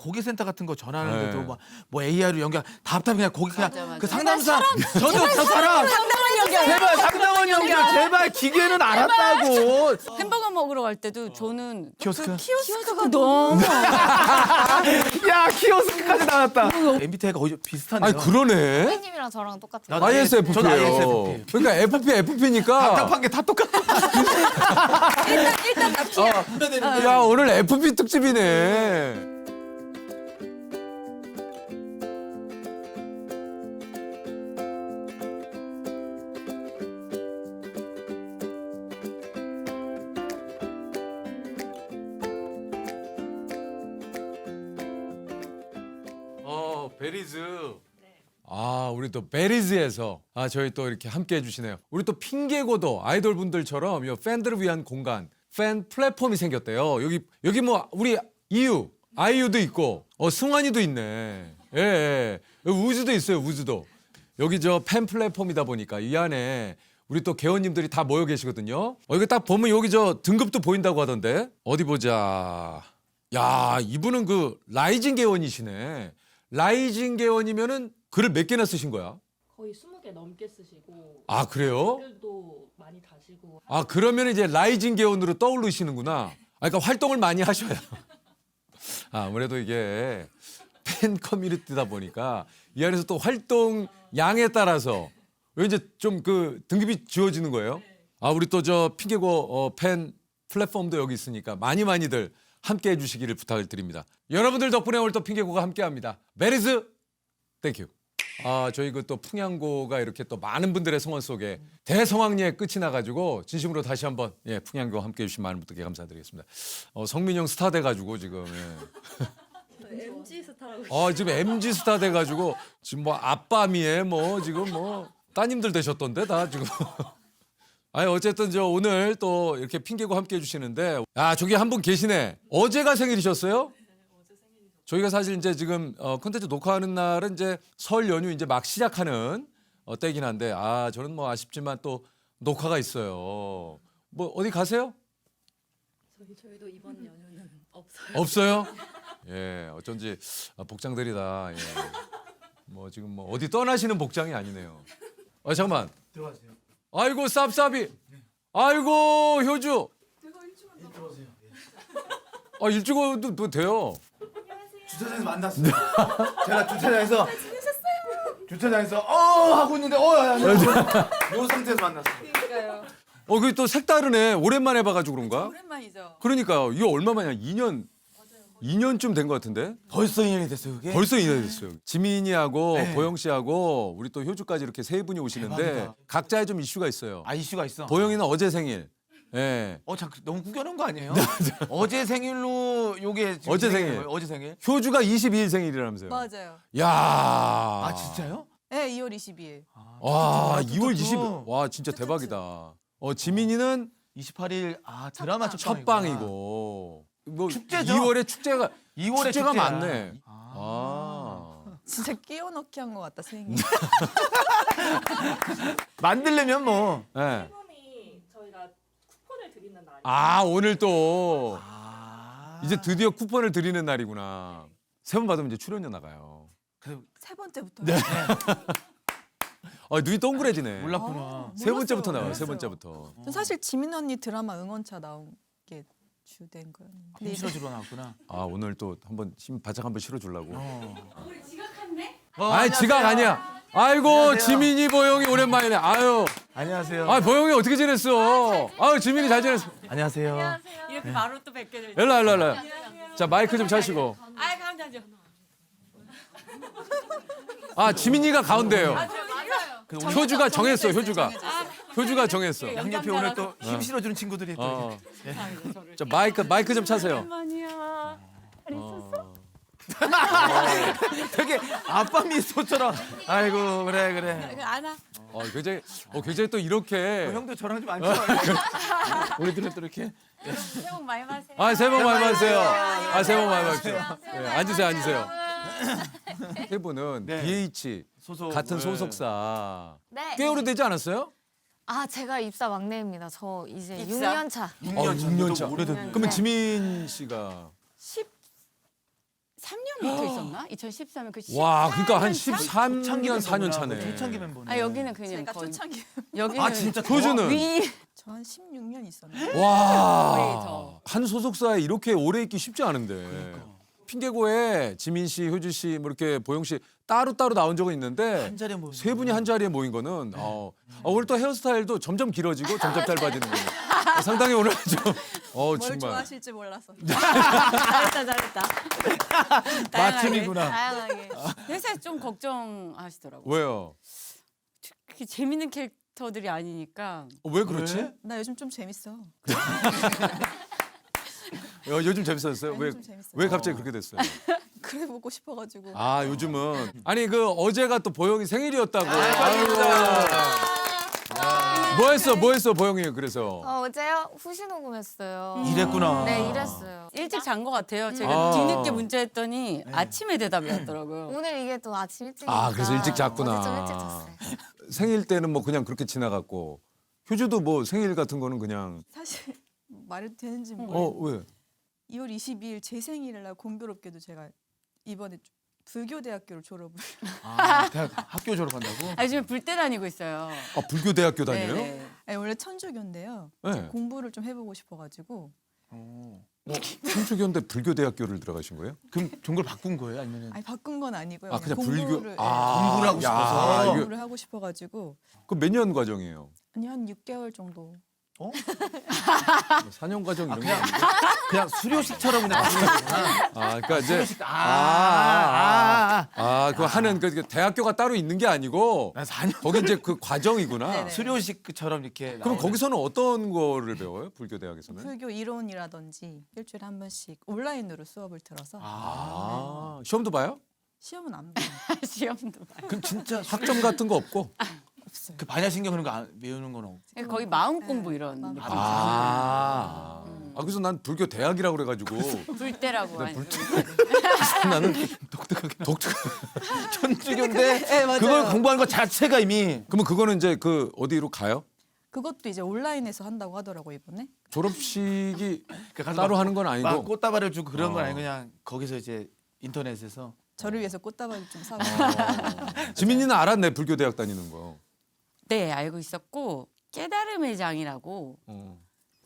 고객센터 같은 거 전화하는데도 뭐 AI로 연결 답답해 그냥 고객 그냥 맞아. 그 상담사 저도 저 사람 상담원 연결. 제발 상담원 연결 제발 기계는 알았다고. 햄버거 먹으러 갈 때도 저는 키오스크? 그 키오스크가 너무 야 키오스크까지 나왔다. MBTI가 거의 비슷하네요. 아니 그러네. 선생님이랑 저랑 똑같아요. 나도 ISFP예요. 저도 ISFP. 그러니까 FP니까. 답답한 게 다 똑같아. 일단 나 피야. 야 오늘 FP 특집이네. 베리즈. 아, 우리 또 베리즈에서 저희 또 이렇게 함께 해주시네요. 우리 또 핑계고도 아이돌 분들처럼 이 팬들을 위한 공간, 팬 플랫폼이 생겼대요. 여기 뭐 우리 이유, 아이유도 있고, 승환이도 있네. 예. 여기 우즈도 있어요, 우즈도. 여기 저 팬 플랫폼이다 보니까 이 안에 우리 또 개원님들이 다 모여 계시거든요. 이거 딱 보면 여기 저 등급도 보인다고 하던데. 어디 보자. 야, 이분은 그 라이징 개원이시네. 라이징 개원이면은 글을 몇 개나 쓰신 거야? 거의 20개 넘게 쓰시고 아, 그래요? 글도 많이 다시고 아, 그러면 이제 라이징 개원으로 떠오르시는구나. 그러니까 활동을 많이 하셔야. 아무래도 이게 팬 커뮤니티다 보니까 이 안에서 또 활동 양에 따라서 이제 좀 그 등급이 지워지는 거예요. 아, 우리 또 저 핑계고 팬 플랫폼도 여기 있으니까 많이들 함께 해주시기를 부탁을 드립니다. 여러분들 덕분에 오늘 또 핑계고가 함께합니다. 메리즈, 땡큐. 저희 그 또 풍양고가 이렇게 또 많은 분들의 성원 속에 대성황리에 끝이 나가지고 진심으로 다시 한번 풍양고 함께 해주신 많은 분들께 감사드리겠습니다. 성민이 형 스타 돼가지고 지금. MG 스타라고 지금 MG 스타 돼가지고 지금 뭐 아빠미에 뭐 지금 뭐 따님들 되셨던데 다 지금. 아니 어쨌든 저 오늘 또 이렇게 핑계고 함께 해주시는데 저기 한 분 계시네. 어제가 생일이셨어요? 저희가 사실 이제 지금 콘텐츠 녹화하는 날은 이제 설 연휴 이제 막 시작하는 때긴 한데 저는 뭐 아쉽지만 또 녹화가 있어요. 뭐 어디 가세요? 저희도 이번 연휴는 없어요. 없어요? 예, 어쩐지 복장들이다. 예. 뭐 지금 뭐 어디 떠나시는 복장이 아니네요. 잠깐만. 들어가세요. 아이고 쌉쌉이. 아이고 효주. 일찍 오세요. 일찍 와도 돼요. 주차장에서 만났어요. 제가 주차장에서 하고 있는데 요 상태에서 만났어요. 그러니까요. 그게 또 색다르네. 오랜만에 봐가지고 그런가? 오랜만이죠. 그러니까요. 이거 얼마 만이야? 2년쯤 된 것 같은데? 벌써 2년이 됐어요, 그게? 벌써 2년이 됐어요. 지민이하고 네. 보영 씨하고 우리 또 효주까지 이렇게 세 분이 오시는데 대박이다. 각자의 좀 이슈가 있어요. 이슈가 있어. 보영이는 어제 생일. 예. 잠깐 너무 구겨놓은 거 아니에요? 어제 생일로 요게 지금 어제 진행이 생일. 되는 거예요? 어제 생일? 효주가 22일 생일이라면서요. 맞아요. 야. 진짜요? 네, 2월 22일. 와, 2월 뚜뚜뚜. 20일. 와, 진짜 대박이다. 지민이는 28일 드라마 첫 방이고. 뭐 축제죠? 2월에 축제가 2월에 축제가 축제야. 많네. 진짜 끼워 넣기 한 것 같다, 생일. 만들려면 뭐. 네. 앨범이 저희가 쿠폰을 드리는 날이에요. 오늘 또 이제 드디어 쿠폰을 드리는 날이구나. 세 번 받으면 이제 출연료 나가요. 세 번째부터. 네. 눈이 동그래지네. 몰랐구나. 세 번째부터 나와요. 몰랐어요. 세 번째부터. 전 사실 지민 언니 드라마 응원차 나온 게 주된 거예요. 힘 실어주러 나왔구나. 오늘 또 한번 힘 바짝 한번 실어주려고. 우리 지각했네? 아니 지각 아니야. 아이고 안녕하세요. 지민이 보영이 오랜만이네. 안녕하세요. 보영이 어떻게 지냈어? 지민이 잘 지냈어. 안녕하세요. 이렇게 바로 또 뵙게 될 일로. 자 마이크 좀 차시고. 감사하죠. 지민이가 가운데예요. 그 오늘 효주가 정했어. 효주가 정했어. 양옆에 오늘 또 힘 실어주는 친구들이 또. 자 마이크 좀 차세요. 아니야. 되게 아빠 미소처럼. 아이고 그래. 안아. 굉장히 또 이렇게. 형도 저랑 좀 안 좋아요. 우리들은 또 이렇게. 새해 복 많이 받으세요. 새해 복 많이 받으세요. 새해 복 많이 받으세요. 앉으세요. 세 분은 네. BH 소속. 같은 소속사 네. 꽤 오래되지 않았어요? 제가 입사 막내입니다. 저 이제 입사? 6년 차. 6년 6년 차. 오래된. 그러면 네. 지민 씨가 14 2013년부터 있었나? 2013년 그 와, 그러니까 한 14년 차? 13년 4년 차네. 초창기 멤버네. 아 여기는 그냥 제가 거의 초창기 여기는 아 진짜 효주는 위 저 한 16년 있었네. 거의 와, 더. 한 소속사에 이렇게 오래 있기 쉽지 않은데. 핑계고에 지민 씨, 효주 씨, 뭐 이렇게 보영 씨 따로 나온 적은 있는데 한 자리에 모인 세 분이 한 자리에 모인 거는 오늘 또 헤어스타일도 점점 길어지고 점점 짧아지는 거예요. 상당히 오늘 좀 뭘 정말 좋아하실지 몰라서. 잘했다. 맞춤이구나. 다양하게. 회사에 좀 걱정하시더라고요. 왜요? 그렇게 재밌는 캐릭터들이 아니니까 왜 그렇지? 왜? 나 요즘 좀 재밌어. 요즘 재밌었어요? 왜, 좀 재밌어요. 왜 갑자기 그렇게 됐어요? 그래 보고 싶어가지고. 아 요즘은 아니 그 어제가 또 보영이 생일이었다고. 아이고. 뭐 했어 보영이 그래서. 어제요? 후시 녹음했어요. 이랬구나. 네, 이랬어요. 일찍 잔 것 같아요. 제가 아. 뒤늦게 문자했더니 아침에 대답이 왔더라고요. 오늘 이게 또 아침 일찍. 아, 그래서 일찍 잤구나. 어제 좀 일찍 잤어요. 생일 때는 뭐 그냥 그렇게 지나갔고 효주도 뭐 생일 같은 거는 그냥 사실 말해도 되는지 모르겠는데 왜? 2월 22일 제 생일날 공교롭게도 제가 이번에 불교대학교를 졸업을. 아, 대학 학교 졸업한다고? 아, 요즘에 불대 다니고 있어요. 아 불교대학교 다녀요? 네네. 아니, 원래 천주교인데요. 네. 공부를 좀 해보고 싶어가지고. 천주교인데 불교대학교를 들어가신 거예요? 그럼 종교를 바꾼 거예요? 아니면 아니 바꾼 건 아니고요. 아 그냥 불교. 공부를, 공부를 하고 싶어서. 이거 공부를 하고 싶어가지고. 그 몇 년 과정이에요? 아니 한 6개월 정도. 4년 과정 이런 거 그냥 아니에요? 그냥 수료식처럼 그냥 바꾼 거구나. 아 그러니까 이제 수료식. 그거 하는 그 대학교가 따로 있는 게 아니고 난 4년. 거기 이제 그 과정이구나. 네네. 수료식처럼 이렇게. 그럼 나오는. 거기서는 어떤 거를 배워요? 불교대학에서는? 불교 이론이라든지 일주일에 한 번씩 온라인으로 수업을 들어서 시험도 봐요? 시험은 안 봐요. 시험도 봐요. 그럼 진짜 학점 같은 거 없고? 없어요. 그 반야신경 그런 거 외우는 건 없고. 거의 마음 공부 이런 마음 느낌. 그래서 난 불교 대학이라고 그래가지고 불대라고 네, 하는. 나는 천주교인데 네, 맞아요. 그걸 공부하는 것 자체가 이미 그러면 그거는 이제 그 어디로 가요? 그것도 이제 온라인에서 한다고 하더라고 이번에. 졸업식이 가서 따로 막- 하는 건 아니고. 막 꽃다발을 주고 그런 건 어. 아니고 그냥 거기서 이제 인터넷에서 저를 위해서 꽃다발 좀 사고. 지민이는 알았네 불교 대학 다니는 거. 네, 알고 있었고 깨달음의 장이라고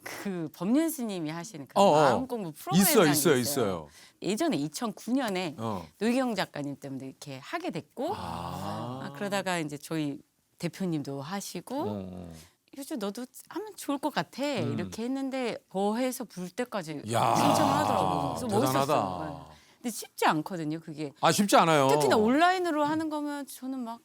그 법륜 스님이 하시는 그 마음 공부 프로그램이 있어요. 예전에 2009년에 어. 노희경 작가님 때문에 이렇게 하게 됐고 그러다가 이제 저희 대표님도 하시고 효주 너도 하면 좋을 것 같아 이렇게 했는데 더해서 불 때까지 야, 신청을 하더라고요. 그래서 대단하다. 멋있었어요. 근데 쉽지 않거든요. 그게 아 쉽지 않아요. 특히나 온라인으로 하는 거면 저는 막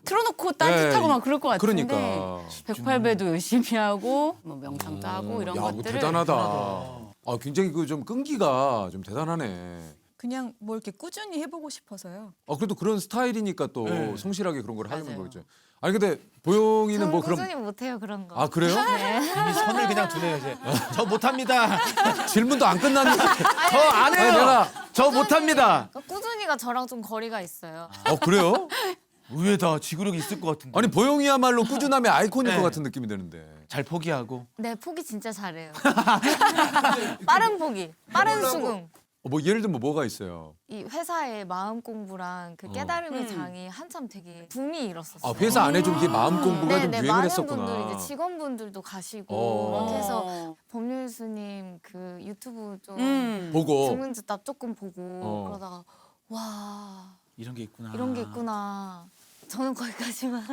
틀어놓고 딴짓하고 막 그럴 것 같은데 그러니까. 108배도 열심히 하고 뭐 명상도 하고 이런 야, 그거 것들을 대단하다. 아 굉장히 그 좀 끈기가 좀 대단하네. 그냥 뭐 이렇게 꾸준히 해보고 싶어서요. 그래도 그런 스타일이니까 또 네. 성실하게 그런 걸 하는 맞아요. 거죠. 아니 근데 보영이는 저는 뭐 그럼 꾸준히 못해요 그런 거. 아 그래요? 이미 선을 그냥 두네요 이제. 저 못합니다. 질문도 안 끝났는데. 저 안 해요. 내가 저 못합니다. 그러니까 꾸준히가 저랑 좀 거리가 있어요. 그래요? 의외다. 지구력이 있을 것 같은데. 아니 보영이야말로 꾸준함의 아이콘일 네. 것 같은 느낌이 드는데. 잘 포기하고. 네, 포기 진짜 잘해요. 빠른 포기, 빠른 수긍. 뭐 예를 들면 뭐가 있어요? 이 회사의 마음 공부랑 그 깨달음의 장이 한참 되게 붐이 일었었어요. 아 회사 안에 좀 이게 마음 공부가 좀 유행을 많은 했었구나. 분들 이제 직원분들도 가시고 어. 이렇게 해서 법률스님 그 유튜브 좀 보고 증문즉답 조금 보고 그러다가 와 이런 게 있구나. 이런 게 있구나. 저는 거기까지만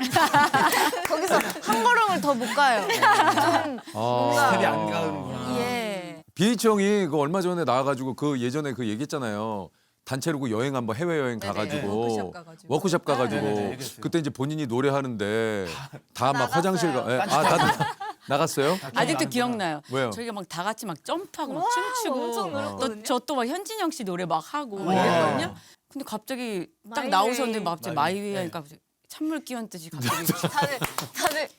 거기서 한 걸음을 더 못 가요. 좀 뭔가 스텝이 안 가는구나. 예. BH 형이 그 얼마 전에 나와가지고 그 예전에 그 얘기했잖아요. 단체로 그 여행 한번 해외 여행 네네. 가가지고 워크숍 가가지고. 워크숍 가가지고 네네네, 얘기했어요. 그때 이제 본인이 노래하는데 다 막 나갔어요. 화장실 가. 예. 다 나갔어요? 아직도 기억나요. 왜요? 저희가 막 다 같이 막 점프하고 막 엄청 춤추고 늘었거든요. 저 또 막 현진영 씨 노래 막 하고 와. 이랬거든요. 근데 갑자기 딱 마이웨이. 나오셨는데 막 갑자기 마이웨이. 마이웨이 하니까 갑자기 찬물 끼얹듯이 갑자기 다들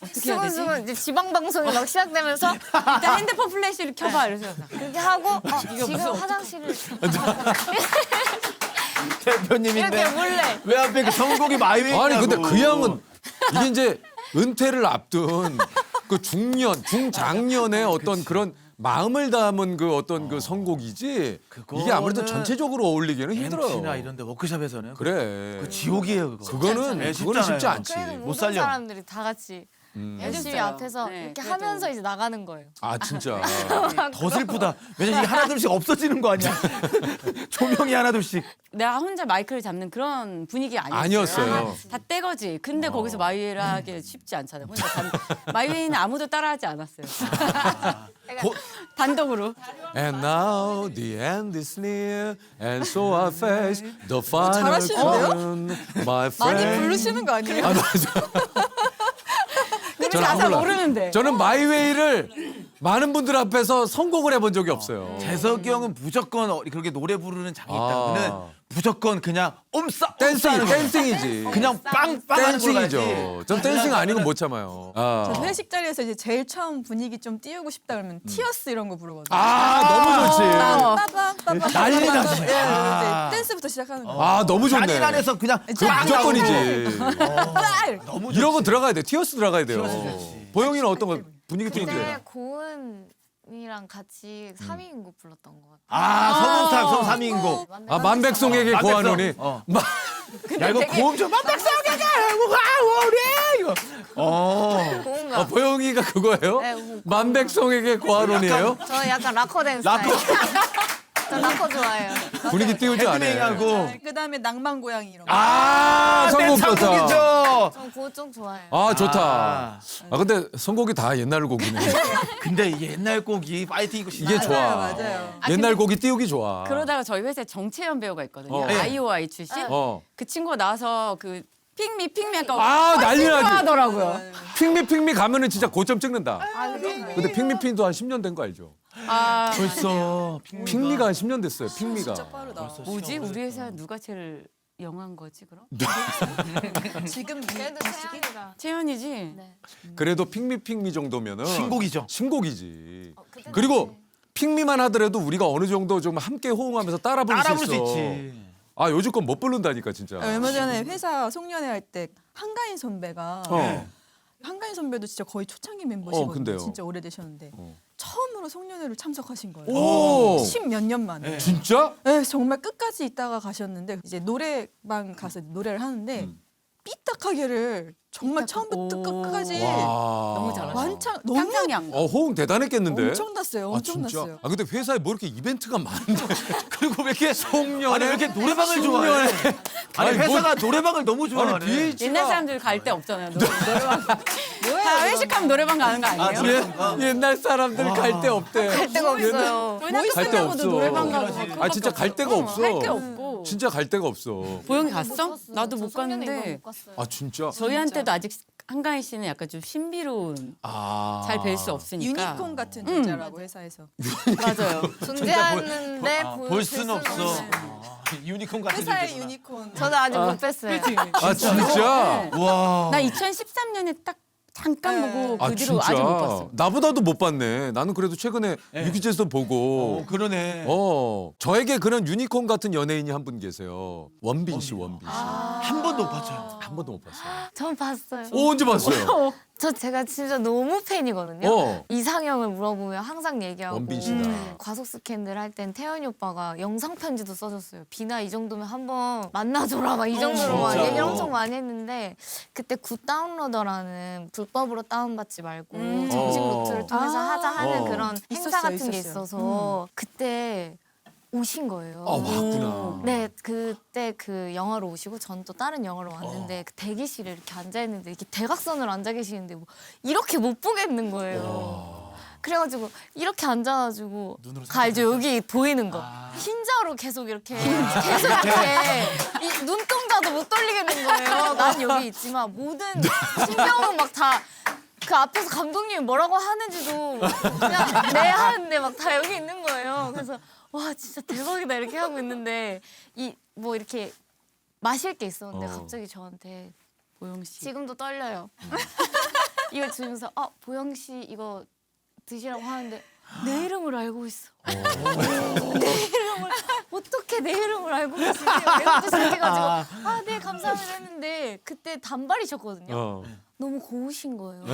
어떻게 해야 되지? 수근수근 이제 지방 방송이 막 시작되면서 일단 핸드폰 플래시를 켜봐 이러면서 그렇게 하고 지금 화장실을 대표님인데 이렇게 몰래 왜 앞에 그 성곡이 마이웨이 아니 근데 그 양은 이게 이제 은퇴를 앞둔 그 중년 중장년의 어떤 그런 마음을 담은 그 어떤 그 선곡이지 이게 아무래도 그거는 전체적으로 어울리기는 힘들어요. MT나 이런데 워크숍에서는 그래. 그 지옥이에요 그거. 그거는 네, 그거는 쉽지 쉽잖아요. 않지. 그래서 못 모든 살려. 사람들이 다 같이 열심히 해줬어요. 앞에서 네, 이렇게 그래도. 하면서 이제 나가는 거예요. 아 진짜. 더 슬프다. 왜냐면 이게 하나둘씩 없어지는 거 아니야. 조명이 하나둘씩. 내가 혼자 마이크를 잡는 그런 분위기 아니었어요. 아니었어요. 다 떼거지. 근데 거기서 마이웨이를 하기 쉽지 않잖아요. 혼자 마이웨이는 아무도 따라하지 않았어요. 단독으로. And now the end is near, and so I face the final 잘하시는데요? curtain, my friend. 많이 부르시는 거 아니에요? 아 맞아. 근데 저는 안 가사 불러요. 모르는데. 저는 마이웨이를 많은 분들 앞에서 선곡을 해본 적이 없어요. 재석이 형은 무조건 그렇게 노래 부르는 장이 있다면은 아. 무조건 그냥 옴싸 댄싱, 하는 거예요. 댄싱이지. 그냥 빵빵 하는 걸로 가야지. 댄싱이죠. 전 댄싱 아니고 못 참아요. 아, 저 회식 자리에서 이제 제일 처음 분위기 좀 띄우고 싶다 그러면 티어스 이런 거 부르거든요. 너무 좋지. 빰빰빰빰빰. 난리 나지. 예, 아. 이제 댄스부터 시작하는 거. 아 너무 좋네. 자기 안에서 그냥 그 무조건이지. 너무 이런 거 들어가야 돼. 티어스 들어가야 돼요. 티어스 좋지. 보영이는 어떤 거 분위기 띄우는 그때 게? 고은이랑 같이 3인국 불렀던 것 같아요. 서문탁 서 3인곡. 아 만백송에게 고한원이. 야 이거 고음 좀 만백송에게 고한원이 이거. 고은가. 보영이가 그거예요? 네, 고은. 만백송에게 고한원이에요? 저 약간 락커 댄스 락커. 스타일. 저 락커 좋아해요. 분위기 띄우지 않아요. 헤드뱅하고. 그다음에 낭만 고양이 이런 거. 선곡 좋다. 선곡이죠. 전 그거 좀 좋아해요. 아 좋다. 아 근데 선곡이 다 옛날 곡이네. 근데 이게 옛날 곡이 파이팅이고 이게 좋아. 맞아요. 옛날 곡이 띄우기 좋아. 그러다가 저희 회사에 정채연 배우가 있거든요. 어. 네. 아이오아이 출신. 어. 그 친구가 나와서 그 핑미 하니까 아, 난리 나지. 하더라고요. 핑미 가면은 진짜 고점 찍는다. 아, 그럼. 근데 핑미도 한 10년 된 거 알죠? 아, 벌써 핑미가 한 10년 됐어요. 핑미가. 진짜 빠르다. 뭐지? 우리 회사 누가 제일 영한 거지 그럼? 지금 그래도 채연이가. 채연이지. 네. 그래도 핑미 정도면은 신곡이죠. 신곡이지. 그때는 그리고 핑미만 하더라도 우리가 어느 정도 좀 함께 호응하면서 따라 부를 따라 수 부를 있어. 수 있지. 아 요즘 건 못 부른다니까 진짜. 얼마 전에 회사 송년회 할 때 한가인 선배가 어. 한가인 선배도 진짜 거의 초창기 멤버시거든요. 근데요. 진짜 오래되셨는데 어. 처음으로 송년회를 참석하신 거예요. 오. 10몇 년 만에. 진짜? 네, 정말 끝까지 있다가 가셨는데 이제 노래방 가서 노래를 하는데 삐딱하게를 정말 처음부터 오. 끝까지 와. 너무 잘하셔. 완창 너무 상상이 안 가. 호응 대단했겠는데. 엄청났어요. 엄청났어요. 아 근데 회사에 뭐 이렇게 이벤트가 많은데. 그리고 왜 이렇게 송년회. 아니 왜 이렇게 노래방을 좋아해? 아니 아니, 회사가 노래방을 너무 아니 좋아하네. BH가 옛날 사람들 갈 데 없잖아요. 노래방. 다 회식하면 노래방 가는 거 아니에요? 옛날 사람들 갈 데 없대. 갈 데가 없어요. 저희 학교 갈데 끝나고도 없어. 노래방 가고. 아 진짜 갈 데가 없어. 할 게 없고. 진짜 갈 데가 없어. 보영이 갔어? 나도 저 못 송년회 이거 갔는데 못 갔어요. 아 진짜. 저희한테도 아직 한가인 씨는 약간 좀 신비로운 아. 잘 뵐 수 없으니까. 유니콘 같은 존재라고 회사에서. 맞아요. 존재하는데 볼 수는 없어. 없는. 유니콘 같은 회사의 존재구나. 유니콘. 저도 아직 못 뺐어요. 아 진짜. 와. 나 2013년에 딱 잠깐 네. 보고 아 그 뒤로 진짜. 아직 못 봤어. 나보다도 못 봤네. 나는 그래도 최근에 유기제에서 보고. 그러네. 저에게 그런 유니콘 같은 연예인이 한 분 계세요. 원빈 씨. 한 번도 못 봤죠. 한 번도 못 봤어요. 전 봤어요. 언제 봤어요? 제가 진짜 너무 팬이거든요. 어. 이상형을 물어보면 항상 얘기하고 원빈 씨다. 과속 스캔들 할 땐 태연이 오빠가 영상 편지도 써줬어요. 비나 이 정도면 한번 만나줘라 막 이 정도로 막 진짜? 얘기를 엄청 많이 했는데 그때 굿 다운로더라는 불법으로 다운받지 말고 정식 어. 노트를 통해서 하자 하는 어. 그런 행사 있었어요, 같은 게 있었어요. 있어서 그때 오신 거예요. 아 왔구나. 네, 그때 그 영화로 오시고 전 또 다른 영화로 왔는데 그 대기실에 이렇게 앉아 있는데 이렇게 대각선으로 앉아 계시는데 뭐 이렇게 못 보겠는 거예요. 그래가지고 이렇게 앉아가지고 알죠 여기 보이는 거 흰자로 계속 이렇게 계속 이렇게 이 눈동자도 못 돌리겠는 거예요. 난 여기 있지만 모든 신경은 막 다 그 앞에서 감독님이 뭐라고 하는지도 그냥 네 하는데 막 다 여기 있는 거예요. 그래서 와 진짜 대박이다 이렇게 하고 있는데 이 뭐 이렇게 마실 게 있었는데 갑자기 저한테 보영 씨. 지금도 떨려요. 이걸 주면서 보영 씨 이거 드시라고 하는데 내 이름을 알고 있어. 내 이름을 어떻게 내 이름을 알고 계시지? 이것도 생겨가지고 네 감사합니다 했는데 그때 단발이셨거든요. 너무 고우신 거예요.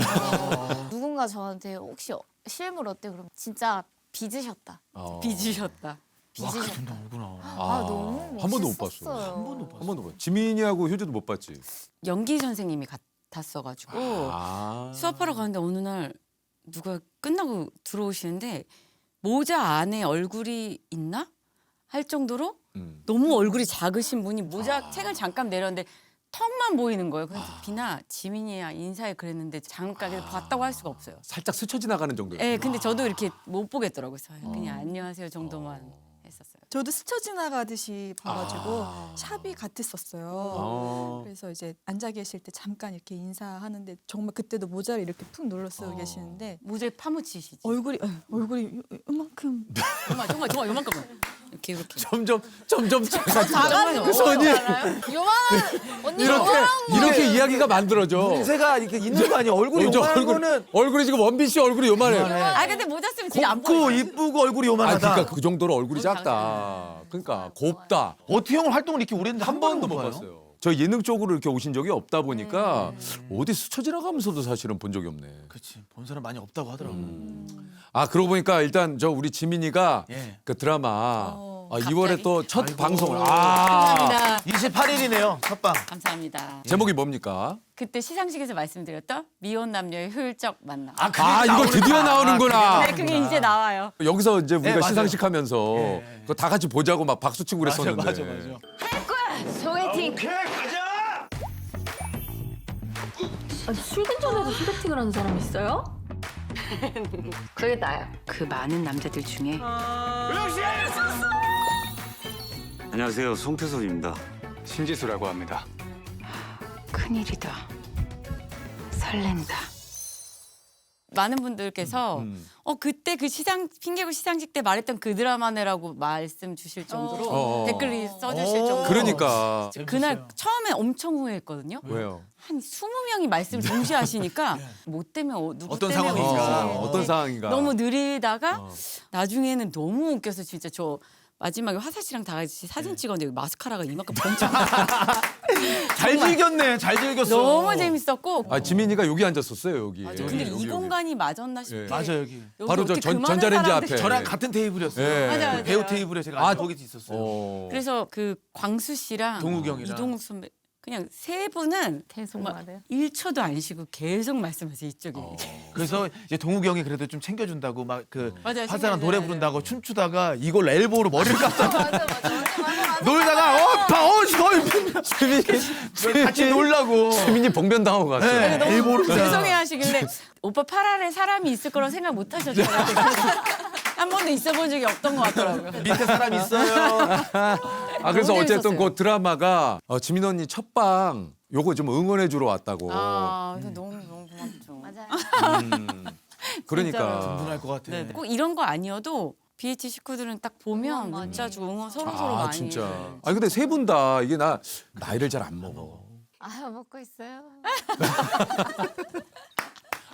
누군가 저한테 혹시 실물 어때? 그러면 진짜 빚으셨다. 빚으셨다. 빚으셨다. 정도구나. 너무 한 번도 못 멋있었어요. 봤어요. 한 번도 한 번도 못. 지민이하고 효주도 못 봤지. 연기 선생님이 같았어가지고 수업하러 가는데 어느 날 누가 끝나고 들어오시는데 모자 안에 얼굴이 있나 할 정도로 너무 얼굴이 작으신 분이 모자 책을 잠깐 내렸는데 턱만 보이는 거예요. 그래서 비나 지민이야 인사해 그랬는데 장가게 봤다고 할 수가 없어요. 살짝 스쳐 지나가는 정도예요. 네, 근데 저도 이렇게 못 보겠더라고요. 그래서 그냥 안녕하세요 정도만 했었어요. 저도 스쳐 지나가듯이 봐가지고 샵이 같았었어요. 그래서 이제 앉아 계실 때 잠깐 이렇게 인사하는데 정말 그때도 모자를 이렇게 푹 눌러 쓰고 계시는데 모자에 파묻히시지. 얼굴이 이만큼 정말 요만큼만 이렇게 점점 작아지고 그 손이 요만한 언니 요만한 이렇게 이야기가 만들어져. 문제가 이렇게 있는 거 아니야? 얼굴이 요만한 거는 얼굴이 지금 원빈 씨 얼굴이 요만해. 아 근데 모자 쓰면 진짜 안 곱고 보여요. 이쁘고 얼굴이 아 요만하다. 그러니까 그 정도로 얼굴이 작다. 그러니까 곱다. 어떻게 형 활동을 이렇게 오래 했는데 한 번도 못 봤어요. 저 예능 쪽으로 이렇게 오신 적이 없다 보니까 어디 스쳐 지나가면서도 사실은 본 적이 없네. 그렇지. 본 사람 많이 없다고 하더라고. 아 그러고 보니까 일단 저 우리 지민이가 예. 그 드라마 2월에 또 첫 아이고. 방송을 감사합니다. 28일이네요. 첫방. 감사합니다. 제목이 뭡니까? 그때 시상식에서 말씀드렸던 미혼 남녀의 효율적 만남. 아 이거 드디어 나오는구나. 네, 그게 이제 나와요. 여기서 이제 우리가 네, 맞아요. 시상식 하면서 예. 그거 다 같이 보자고 막 박수 치고 그랬었는데. 맞아. 소개팅. 출근 전에도 소개팅을 하는 사람 있어요? 그게 나야. 그 많은 남자들 중에 안녕하세요. 송태섭입니다. 신지수라고 합니다. 큰일이다. 설렌다. 많은 분들께서 그때 그 핑계고 시상식 때 말했던 그 드라마네라고 말씀 주실 정도로 댓글이 써주실 정도로 그러니까 그날 처음에 엄청 후회했거든요. 왜요? 한 20명이 말씀을 동시에 하시니까 뭐 때문에 누구 어떤 때문에 상황인가, 그러지? 어떤 상황인가. 너무 느리다가 나중에는 너무 웃겨서 진짜 저 마지막에 화사 씨랑 다 같이 사진 찍었는데 여기 마스카라가 이만큼 번쩍 잘 즐겼네. 잘 즐겼어. 너무 재밌었고 아 지민이가 여기 앉았었어요 여기. 근데 이 공간이 맞았나 싶게 맞아 여기. 여기 바로 저 어떻게 그 많은 전자레인지 사람들이- 앞에. 저랑 같은 테이블이었어요. 예. 맞아요. 배우 테이블에 제가 아, 거기 있었어요. 그래서 그 광수 씨랑 동욱이 형이랑. 이동욱 선배 그냥 세 분은 계속 정말 말해요. 1초도 안 쉬고 계속 말씀하세요 이쪽에. 그래서 이제 동욱이 형이 그래도 좀 챙겨준다고 막 그 맞아요, 화사랑 챙겨줘요. 노래 부른다고 춤추다가 이걸 엘보로 머리를 깎아 맞아. 놀다가 같이 놀라고. 지민이 봉변 당하고 갔어요. 네, 엘보로 죄송해 하시길래 오빠 팔 아래 사람이 있을 거라고 생각 못 하셨죠? 한 번도 있어본 적이 없던 것 같더라고요. 밑에 사람 있어요. 아 그래서 너무 어쨌든 재밌었어요. 그 드라마가 지민 언니 첫방 요거 좀 응원해 주러 왔다고. 아, 그래서 너무 고맙죠. 맞아요. 그러니까. 분할 것 같아. 네, 꼭 이런 거 아니어도 BH 식구들은 딱 보면 응원 많이 문자 주고 응원 서로 아 많이 진짜. 해요. 아 근데 세 분 다 이게 나이를 잘 안 먹어. 먹고 있어요.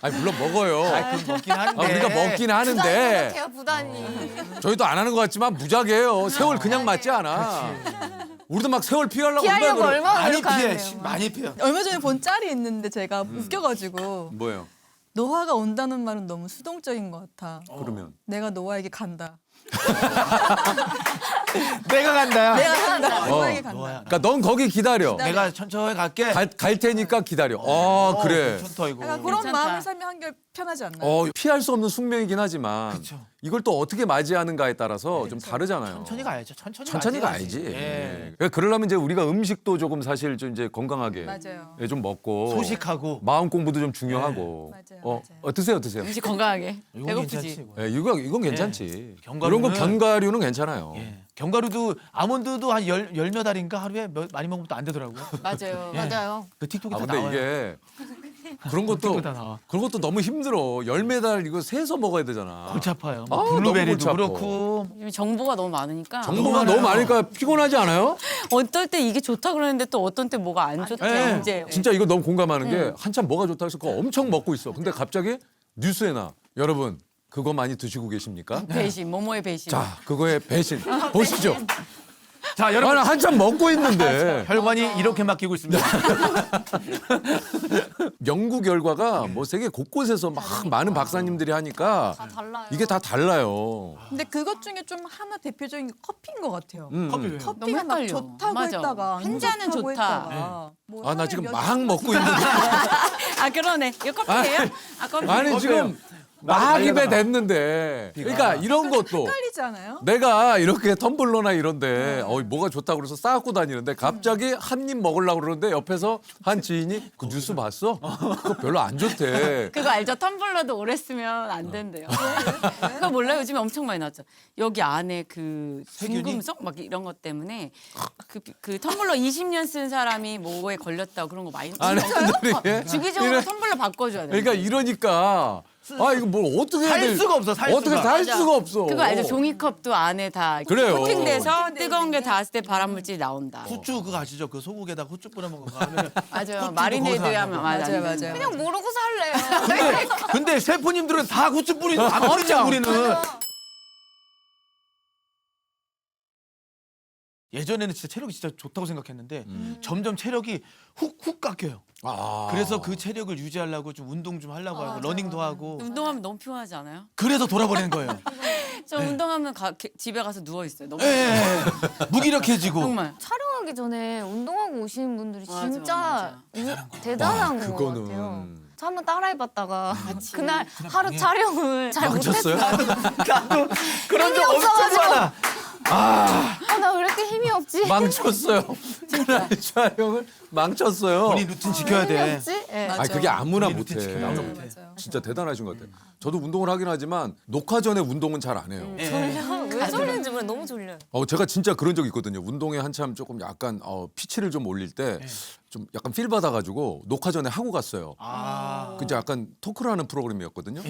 아니 물론 먹어요. 그럼 먹긴 한데. 우리가 먹긴 하는데 부담이 부단히. 저희도 안 하는 것 같지만 무작해요. 세월 그냥 맞지 않아. 우리도 막 세월 피하려고 피하려고 얼마나 얼마나 많이 피해. 노력하는데요. 많이 피해. 얼마 전에 본 짤이 있는데 제가 웃겨가지고 뭐예요? 노화가 온다는 말은 너무 수동적인 것 같아. 그러면 내가 노아에게 간다. 내가 간다. 내가 간다. 노아에게 간다. 노아야. 그러니까 넌 거기 기다려. 내가 천천히 갈게. 갈 테니까 기다려. 그래. 좋다 이거. 약간 그런 괜찮다. 마음을 살면 한결 편하지 않나요? 피할 수 없는 숙명이긴 하지만 그쵸. 이걸 또 어떻게 맞이하는가에 따라서 좀 다르잖아요. 천천히 가야죠. 천천히 가야지. 예. 예. 그러려면 이제 우리가 음식도 조금 사실 좀 이제 건강하게 맞아요. 예, 좀 먹고 소식하고. 마음 공부도 좀 중요하고. 네, 맞아요. 드세요. 음식 건강하게 이건 배고프지. 괜찮지, 이거. 예, 이건 괜찮지. 견과류는- 이런 거 견과류는 괜찮아요. 예. 견과류도 아몬드도 한 열 몇 알인가 하루에 많이 먹으면 또 안 되더라고요. 맞아요. 맞아요. 그 틱톡에 다 근데 나와요. 이게 그런 것도 틱톡에 다 나와. 그런 것도 너무 힘들어. 열 매달 이거 세서 먹어야 되잖아. 골치 아파요. 아, 뭐 너무 블루베리도 골치 아파. 그렇고. 요즘 정보가 너무 많으니까 정보가 많아요. 너무 많으니까 피곤하지 않아요? 어떨 때 이게 좋다 그러는데 또 어떤 때 뭐가 안 좋다 네. 이제 진짜 이거 너무 공감하는 게 한참 뭐가 좋다 해서 그거 엄청 먹고 있어. 근데 갑자기 뉴스에 나. 여러분 그거 많이 드시고 계십니까? 배신, 모모의 배신. 자, 그거의 배신 보시죠. 자, 여러분 아니, 한참 먹고 있는데 혈관이 이렇게 맡기고 있습니다. 연구 결과가 뭐 세계 곳곳에서 막 많은 박사님들이 하니까 다 달라요. 이게 다 달라요. 근데 그것 중에 좀 하나 대표적인 게 커피인 것 같아요. 커피 왜? 커피가 막 헷갈려. 좋다고 맞아. 했다가 안 한 잔은 좋다고 좋다. 했다가 뭐 아, 나 하루에 지금 몇 막 잔 먹고 있는데. 아 그러네. 이거 커피예요? 아 커피. 아니 지금 막 입에 댔는데. 그러니까 이런 것도 헷갈리지 않아요? 내가 이렇게 텀블러나 이런데 뭐가 좋다고 그래서 싸갖고 다니는데 갑자기 한 입 먹으려고 그러는데 옆에서 한 지인이 그 뉴스 봤어? 그거 별로 안 좋대. 그거 알죠? 텀블러도 오래 쓰면 안 된대요. 그거 몰라요? 요즘에 엄청 많이 나왔죠. 여기 안에 그 중금속 막 이런 것 때문에 그 텀블러 20년 쓴 사람이 뭐에 걸렸다고 그런 거 많이 아니, 이게 주기적으로 이래- 텀블러 바꿔줘야 돼. 그러니까 이러니까 아 이거 뭘 어떻게 해야 살 될- 수가 없어, 살 어떻게 수가. 살 맞아. 수가 없어. 그거 알죠? 종이컵도 안에 다 그래요. 코팅돼서 뜨거운 게 닿았을 때 발암물질이 나온다. 후추 그거 아시죠? 그 소국에다가 후추 뿌려 먹은 거 하면 맞아요. 마리네이드 하면 맞아요, 맞아요. 그냥 모르고 살래요. 근데 셰프님들은 다 후추 뿌리는 안 뿌리죠, 우리는. 예전에는 진짜 체력이 진짜 좋다고 생각했는데 점점 체력이 훅훅 깎여요. 아. 그래서 그 체력을 유지하려고 좀 운동 좀 하려고 하고 러닝도 하고 운동하면 너무 피곤하지 않아요? 그래서 돌아버리는 거예요. 저 운동하면 집에 가서 누워 있어요. 너무 예, 무기력해지고. 정말. 촬영하기 전에 운동하고 오시는 분들이 맞아, 진짜 대단한 것 같아요. 그거는 저 한번 따라해봤다가 그날 하루 촬영을 잘 망쳤어요? 못했어요. 나도 그런 적 힘이 엄청 없어가지고. 많아. 나 왜 이렇게 힘이 없지? 망쳤어요. 그날 촬영을 망쳤어요. 본인 루틴 지켜야 힘이 돼. 없지? 예. 아 그게 아무나 본인 루틴 못해. 지켜야 돼. 맞아요. 진짜 대단하신 것 같아요. 저도 운동을 하긴 하지만 녹화 전에 운동은 잘 안 해요. 왜 졸리는지 몰라. 너무 졸려요. 제가 진짜 그런 적 있거든요. 운동에 한참 조금 약간 피치를 좀 올릴 때 좀 약간 필 받아가지고 녹화 전에 하고 갔어요. 그 이제 약간 토크를 하는 프로그램이었거든요.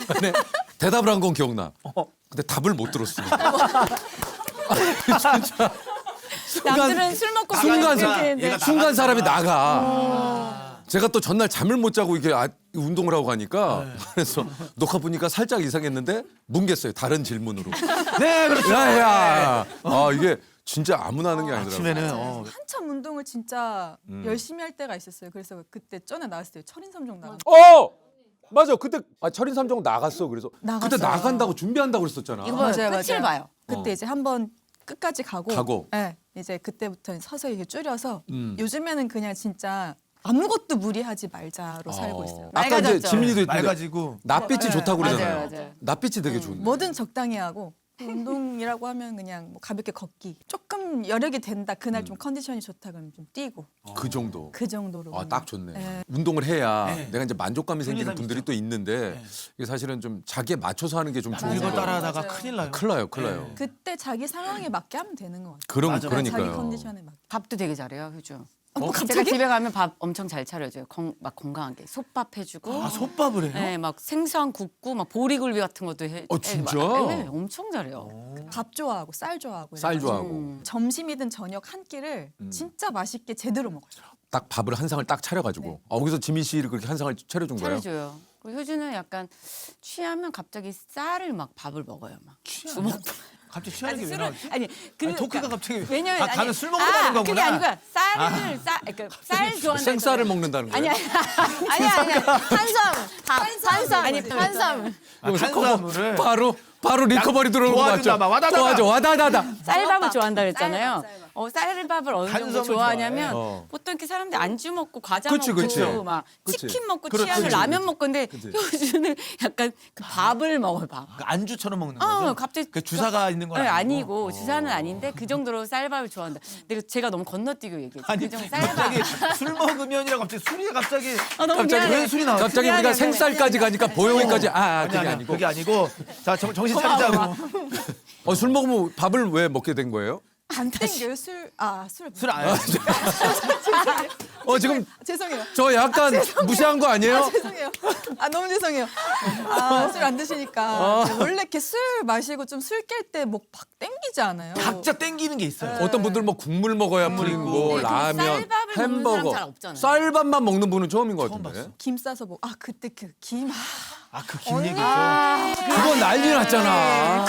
근데 대답을 한 건 기억나. 근데 답을 못 들었어요. 진짜 남들은 술 먹고 순간 그렇게 했는데 얘가 순간 사람이 나가. 제가 또 전날 잠을 못 자고 이게 운동을 하고 가니까 그래서 녹화 보니까 살짝 이상했는데 뭉갰어요. 다른 질문으로. 네, 그렇죠. 야야. 이게 진짜 아무나 하는 게 아니더라고요. 아침에는 한참 운동을 진짜 열심히 할 때가 있었어요. 그래서 그때 전에 나왔을 때 철인삼종 나가. 맞아. 그때 철인 3종 나갔어. 그래서 나갔어요. 그때 나간다고 준비한다고 그랬었잖아. 이거 봐요. 맞아요, 끝을 맞아요. 봐요. 그때 이제 한번 끝까지 가고, 가고. 이제 그때부터 서서히 이렇게 줄여서 음. 요즘에는 그냥 진짜 아무것도 무리하지 말자로 살고 있어요. 아까 이제 맑아졌죠. 지민이도 있는데 맑아지고 낫빛이 좋다고 맞아요, 그러잖아요. 맞아요. 낫빛이 되게 좋은데. 뭐든 적당히 하고 운동이라고 하면 그냥 뭐 가볍게 걷기. 조금 여력이 된다. 그날 좀 컨디션이 좋다 그러면 좀 뛰고 그 정도. 그 정도로. 딱 좋네. 네. 운동을 해야 네. 내가 이제 만족감이 생기는 편리함이 분들이 있죠. 또 있는데 네. 이게 사실은 좀 자기에 맞춰서 하는 게 좀 좋은 이걸 거예요. 따라하다가 맞아요. 큰일 나요. 큰일 나요, 큰일 나요. 네. 그때 자기 상황에 맞게 하면 되는 것 같아요. 맞아. 자기 그러니까요. 컨디션에 맞게. 밥도 되게 잘해요, 효주. 뭐 제가 갑자기? 집에 가면 밥 엄청 잘 차려줘요. 막 건강하게 솥밥 해주고. 솥밥을 해요? 네, 막 생선 굽고 막 보리굴비 같은 것도 해. 진짜? 네, 엄청 잘해요. 밥 좋아하고 쌀 좋아하고. 쌀 이래가지고 좋아하고 점심이든 저녁 한 끼를 진짜 맛있게 제대로 먹어요. 딱 밥을 한 상을 딱 차려가지고 거기서 지민 씨를 그렇게 한 상을 차려준 거예요? 차려줘요. 그리고 효주는 약간 취하면 갑자기 쌀을 막 밥을 먹어요. 막 주먹. 갑자기 취하는 게 왜 나왔지? 아니 아니, 토크가 갑자기 왜냐면 가면 술 먹으러 가는 거구나. 그게 아니고요. 쌀 좋아한다. 생쌀을 먹는다는 거예요? 아니 한삼 아니 한삼 탄수화물을 바로 리커버리 들어오는 거 맞죠? 도와준다, 막 와다다다. 도와줘, 와다다다. 쌀밥을 좋아한다 그랬잖아요. 쌀밥을 어느 정도 탄수화물 좋아하냐면 좋아해. 보통 이렇게 사람들이 안주 먹고 과자 그치, 먹고 그치. 막 그치. 치킨 먹고 그렇지, 취하면 그치, 라면 그치. 먹건데 효주는 약간 그 밥을 먹어요. 밥. 그 안주처럼 먹는 거죠? 갑자기 그 주사가 있는 건 네, 아니고? 아니고 주사는 아닌데 그 정도로 쌀밥을 좋아한다. 근데 제가 너무 건너뛰고 얘기했죠. 아니 그 정도 쌀밥. 갑자기 술 먹으면이라 갑자기 술이 갑자기 너무 갑자기 미안해. 왜 술이 나왔지? 갑자기 우리가 미안해, 생쌀까지 가니까 보영이까지 그게 아니, 아니고. 그게 아니고 자 정신 차리자고. 술 먹으면 밥을 왜 먹게 된 거예요? 안 땡겨요 술 안 지금 죄송해요. 저 약간 무시한 거 아니에요? 죄송해요. 너무 죄송해요. 술 안 드시니까 원래 이렇게 술 마시고 좀 술 깰 때 목 팍 땡기지 않아요. 각자 땡기는 게 있어요. 어떤 분들 뭐 국물 먹어야 풀리고 있고. 네, 라면, 쌀밥을 먹는 사람 햄버거, 잘 없잖아요. 쌀밥만 먹는 분은 처음인 것 같은데. 김 싸서 그때 그 김 아, 그 김 언니. 얘기 있어. 그거 난리 났잖아.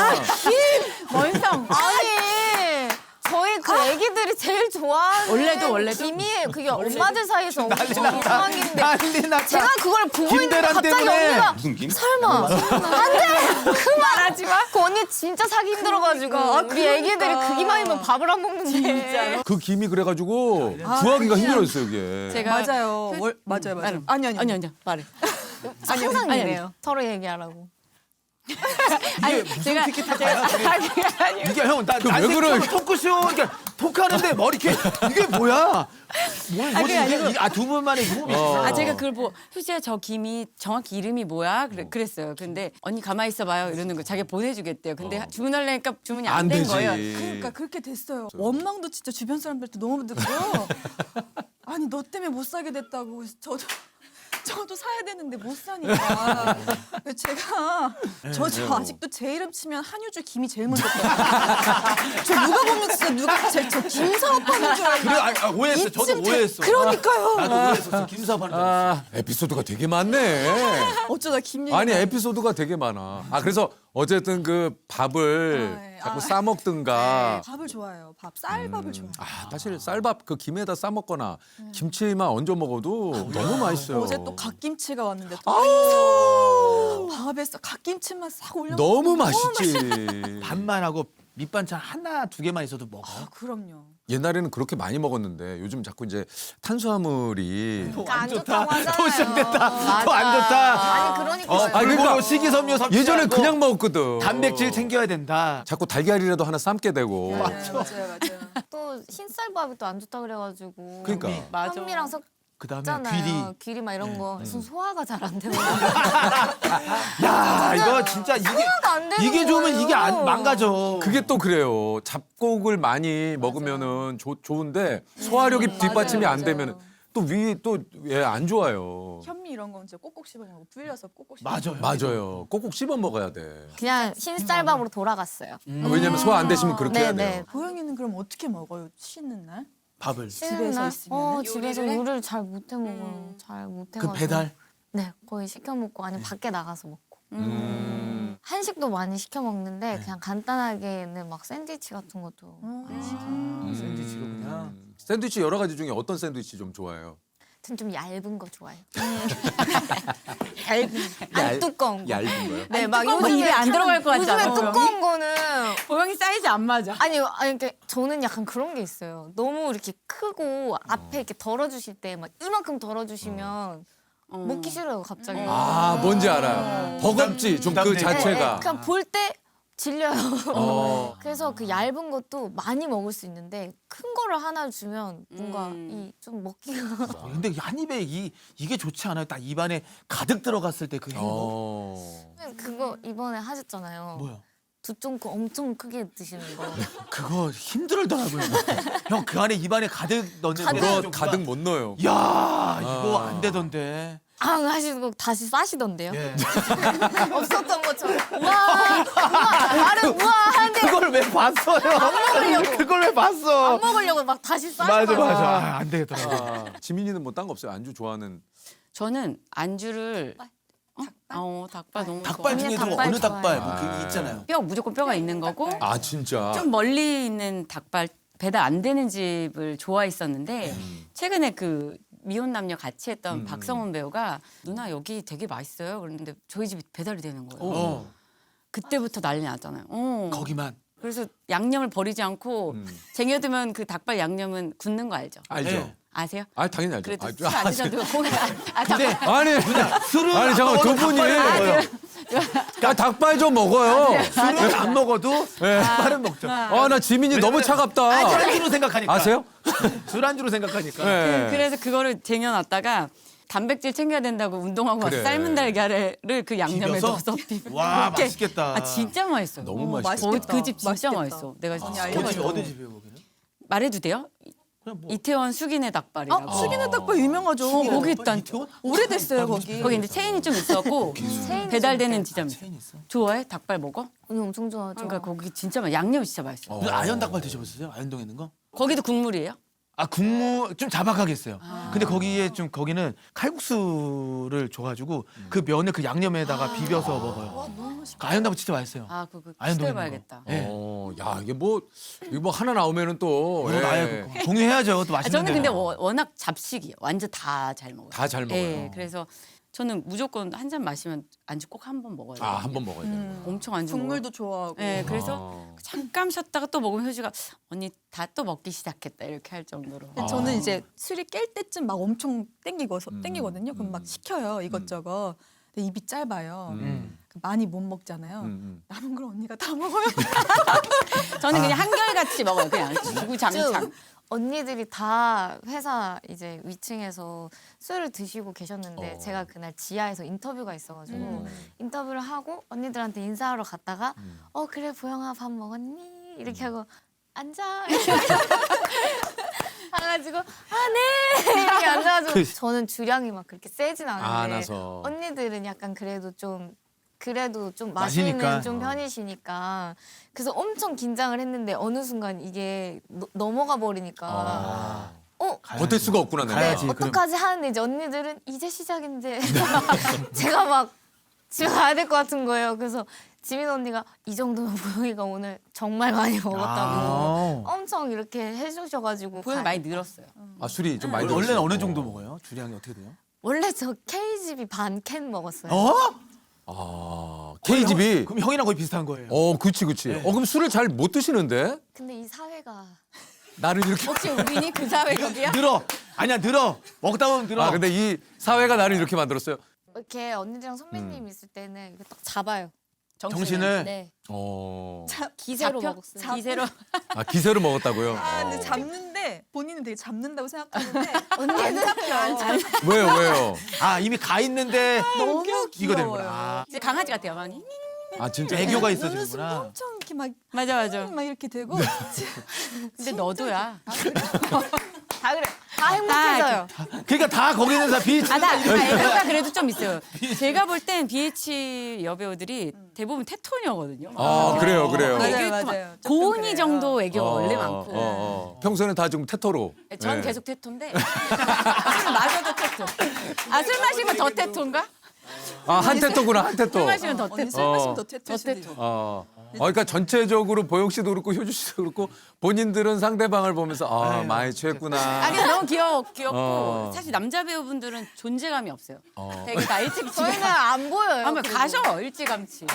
원성. 아니 저희 그 애기들이 제일 좋아하는 원래도? 김이에요. 그게 엄마들 사이에서 난리 엄청 났다. 유명한 김인데 난리 났다. 제가 그걸 보고 있는데 김대란 갑자기 때문에. 언니가 무슨 김? 설마 안돼 그만하지 마. 그 언니 진짜 사기 힘들어가지고 그러니까. 우리 애기들이 그 김아니면 밥을 안 먹는데. 진짜로? 그 김이 그래가지고 구하기가 힘들었어요 이게. 제가 맞아요. 맞아요. 아니. 아니 말해. 항상 아니, 이래요. 서로 얘기하라고. 이게 무슨 티키타카야? 이게 형, 나 왜 그래? 토크쇼, 그러니까 토크하는데 머리 이렇게 이게 뭐야? 뭐지 그게 아니고- 이게? 두 분만의 호흡이. 제가 그걸 보고 휴지야 저 김이 정확히 이름이 뭐야? 그랬어요. 근데 언니 가만히 있어봐요 이러는 거 자기가 보내주겠대요. 근데 주문하려니까 주문이 안 된 되지. 거예요. 그러니까 그렇게 됐어요. 원망도 진짜 주변 사람들한테 너무 듣고요. 아니 너 때문에 못 사게 됐다고. 그래서 저도 사야 되는데 못 사니까. 그래서 제가 저 아직도 제 이름 치면 한유주 김이 제일 먼저 떠요. 저 누가 보면 진짜 누가 저 김사업하는 줄 알고. 그래, 오해했어. 저도 오해했어. 그러니까요. 나도 오해했었어. 김사업하는 줄 알았어. 아, 에피소드가 되게 많네. 어쩌다 김 얘기. 아니 에피소드가 되게 많아. 아 그래서 어쨌든 그 밥을 자꾸 싸 먹든가. 밥을 좋아해요. 쌀밥을 좋아해요. 아 사실 쌀밥 그 김에다 싸 먹거나 김치만 얹어 먹어도 너무 맛있어요. 어제 또 갓김치가 왔는데 또 밥에 갓김치만 싹 올려. 너무 맛있지. 밥만 하고 밑반찬 하나 두 개만 있어도 먹어. 그럼요. 옛날에는 그렇게 많이 먹었는데 요즘 자꾸 이제 탄수화물이 안 좋다고 하잖아요. 또 시작됐다. 맞아. 또 안 좋다. 아니 그러니까 아니, 그러니까 골고루 식이섬유 섭취하고 예전에 그냥 먹었거든. 단백질 챙겨야 된다. 자꾸 달걀이라도 하나 삶게 되고. 맞아요. 또 흰쌀밥이 또 안 좋다 그래가지고. 그러니까. 맞아. 현미랑 그다음에 섞잖아요. 귀리 막 이런 거. 무슨 소화가 잘 안 되고. 야, 이거 진짜 소화가 안 되는 이게 좋으면 이게 안 거예요. 망가져. 그게 또 그래요. 잡곡을 많이 먹으면은 좋은데 소화력이 뒷받침이 안 되면 또 위에 또 안 좋아요. 현미 이런 건 진짜 꼭꼭 씹어 먹고 불려서 꼭꼭 씹어. 맞아요. 맞아요. 꼭꼭 씹어 먹어야 돼. 그냥 흰쌀밥으로 돌아갔어요. 왜냐면 소화 안 되시면 그렇게 해야 돼요. 네네. 고양이는 그럼 어떻게 먹어요? 쉬는 날? 밥을. 집에서 있으면은? 집에서 요리를 잘 못해 먹어요. 잘 못해 그 가지고. 배달. 네, 거의 시켜 먹고 아니면 밖에 나가서 먹고. 한식도 많이 시켜 네. 먹는데 그냥 간단하게는 막 샌드위치 같은 것도 많이 시켜. 샌드위치로 그냥. 샌드위치 여러 가지 중에 어떤 샌드위치 좀 좋아해요? 좀 얇은 거 좋아해요. 얇은, 안 두꺼운 거. 얇은 거요? 네, 막 두꺼운 거 요즘에 입에 안 들어갈 것 같지 요즘에 않아, 두꺼운 거는 보영이 사이즈 안 맞아. 아니 그러니까 저는 약간 그런 게 있어요. 너무 이렇게 크고 앞에 이렇게 덜어주실 때 막 이만큼 덜어주시면 먹기 싫어요 갑자기. 아 뭔지 알아요. 버겁지 좀 그 부담되고. 자체가. 그냥 볼 때 질려요. 어. 그래서 그 얇은 것도 많이 먹을 수 있는데 큰 거를 하나 주면 뭔가 이 좀 먹기가 근데 한 입에 이게 좋지 않아요? 딱 입안에 가득 들어갔을 때 그 행복. 그거 이번에 하셨잖아요. 뭐야? 두쫑코 엄청 크게 드시는 거. 그거 힘들더라고요. 형 그 안에 입안에 가득 넣는데 그거 가득 못 넣어요. 야 이거 안 되던데. 앙 하시고 다시 싸시던데요. 예. 없었던 것처럼. 우와, 말은 우와 하는데 그걸 왜 봤어요? 먹으려고. 그걸 왜 봤어? 안 먹으려고 막 다시 맞아 싸시더라고요. 맞아. 아, 안 되겠더라고. 지민이는 뭐 딴 거 없어요? 안주 좋아하는. 저는 안주를 닭발 너무 닭발 좋아해요. 중에도 닭발 어느 닭발 좋아해요. 뭐 그게 있잖아요. 무조건 뼈가 있는 거고 아 진짜. 좀 멀리 있는 닭발 배달 안 되는 집을 좋아했었는데 최근에 그 미혼 남녀 같이 했던 박성훈 배우가 누나 여기 되게 맛있어요. 그랬는데 저희 집이 배달이 되는 거예요. 그때부터 난리 났잖아요. 거기만. 그래서 양념을 버리지 않고 쟁여두면 그 닭발 양념은 굳는 거 알죠? 알죠. 네. 아세요? 아 당연히 알죠. 그래도 아, 술 안 드셔도 고기 근데 아니 술은 아니 잠깐 두 분이 닭발 좀 먹어요. 술은 안 먹어도 닭발은 먹죠. 아 나 지민이 너무 차갑다. 술안주로 생각하니까. 아세요? 술안주로 생각하니까. 네. 그래서 그거를 쟁여놨다가 단백질 챙겨야 된다고 운동하고 와서 그래. 삶은 달걀을 그 양념에 비벼서? 넣어서 비벼. 와 이렇게. 맛있겠다. 아 진짜 맛있어요. 너무 맛있겠다. 맛있겠다. 그 집 진짜 맛있겠다. 맛있어. 내가 언니 진짜 알려줘. 어디 집이에요 거기는? 말해도 돼요? 그냥 뭐. 이태원 수기네 닭발이라고. 수기네 닭발 유명하죠. 거기 일단 이태원? 오래됐어요 거기. 거기 이제 체인이 좀 있었고 배달되는 지점. 체인 있어. 좋아해? 닭발 먹어? 언니 엄청 좋아하죠. 그러니까 거기 진짜 양념이 진짜 맛있어. 아연 닭발 드셔보셨어요? 아연동에 있는 거? 거기도 국물이에요? 아 국물 좀 자박하게 했어요. 근데 거기는 칼국수를 줘가지고 그 면을 그 양념에다가 비벼서 먹어요. 와 너무 맛있다. 아연다고 진짜 맛있어요. 아 그거 아연동에 시도해봐야겠다. 네. 야 이게 뭐 하나 나오면은 또 그거 나야 그거. 공유해야죠. 또 아, 맛있는 저는 근데 거. 워낙 잡식이에요. 완전 다 잘 먹어요. 다 잘 먹어요. 예, 그래서 저는 무조건 한 잔 마시면 안주 꼭 한 번 먹어야 돼요. 아 한 번 먹어야 되는 거예요. 엄청 안주 국물도 좋아하고. 네, 그래서 잠깐 쉬었다가 또 먹으면 효주가 언니 다 또 먹기 시작했다 이렇게 할 정도로. 근데 저는 이제 술이 깰 때쯤 막 엄청 땡기거든요. 그럼 막 시켜요 이것저것. 근데 입이 짧아요. 많이 못 먹잖아요. 남은 걸 언니가 다 먹어요. 저는 그냥 한결같이 먹어요. 그냥 주구장창. 언니들이 다 회사 이제 위층에서 술을 드시고 계셨는데 제가 그날 지하에서 인터뷰가 있어가지고 인터뷰를 하고 언니들한테 인사하러 갔다가 그래 보영아 밥 먹었니? 이렇게 하고 앉아 이렇게 해가지고 네 이렇게 앉아가지고 저는 주량이 막 그렇게 세진 않은데 안아서. 언니들은 약간 그래도 좀 마시니까. 마시는 좀 편이시니까 그래서 엄청 긴장을 했는데 어느 순간 이게 넘어가 버리니까 버틸 수가 없구나 내가. 가야지. 어떡하지 하는데 이제 언니들은 이제 시작인데 제가 막 집에 가야 될 것 같은 거예요. 그래서 지민 언니가 이 정도면 보영이가 오늘 정말 많이 먹었다고 엄청 이렇게 해주셔가지고 보영 많이 늘었어요. 아 술이 좀 많이 원래는 들었어요. 어느 정도 먹어요? 주량이 어떻게 돼요? 원래 저 KGB 반 캔 먹었어요. KGB. 그럼 형이랑 거의 비슷한 거예요. 그치. 그럼 술을 잘 못 드시는데? 근데 이 사회가 나를 이렇게. 혹시 우빈이 그 사회적이야? 늘어. 아니야 늘어. 먹다 보면 늘어. 근데 이 사회가 나를 이렇게 만들었어요. 이렇게 언니들이랑 선배님 있을 때는 이렇게 딱 잡아요. 정신을. 네. 어. 기세로 먹었어요. 기세로. 기세로 먹었다고요? 근데 잡는데 본인은 되게 잡는다고 생각하는데 언니는 왜요? 아 이미 가 있는데 너무 이거 된 귀여워요. 거야. 이제 강아지 같아요. 막 진짜. 애교가 눈웃음 있어지는구나. 엄청 이렇게 막 맞아. 이렇게 되고 근데 너도야. 다 그래. 다 행복해져요. 그러니까 다 거기 있는 사람 비치. 애교가 그래도 좀 있어요. 제가 볼 땐 BH 여배우들이 대부분 테톤이거든요. 그래요. 맞아요. 조금 고은이 그래요. 정도 애교가 원래 많고. 평소에는 다 좀 테토로. 전 네. 계속 테토인데 술 마셔도 테토. 술 마시면 더 테토인가? 한 테토구나, 한 테토. 술 마시면 더 언니 테토. 술 마시면 더 테토 수도 있고. 그러니까 전체적으로 보영 씨도 그렇고 효주 씨도 그렇고 본인들은 상대방을 보면서 많이 취했구나. 근데 너무 귀엽고 어. 사실 남자 배우분들은 존재감이 없어요. 되게 다 일찍 저희는 안 보여요. 한번 그리고. 가셔 일찌감치.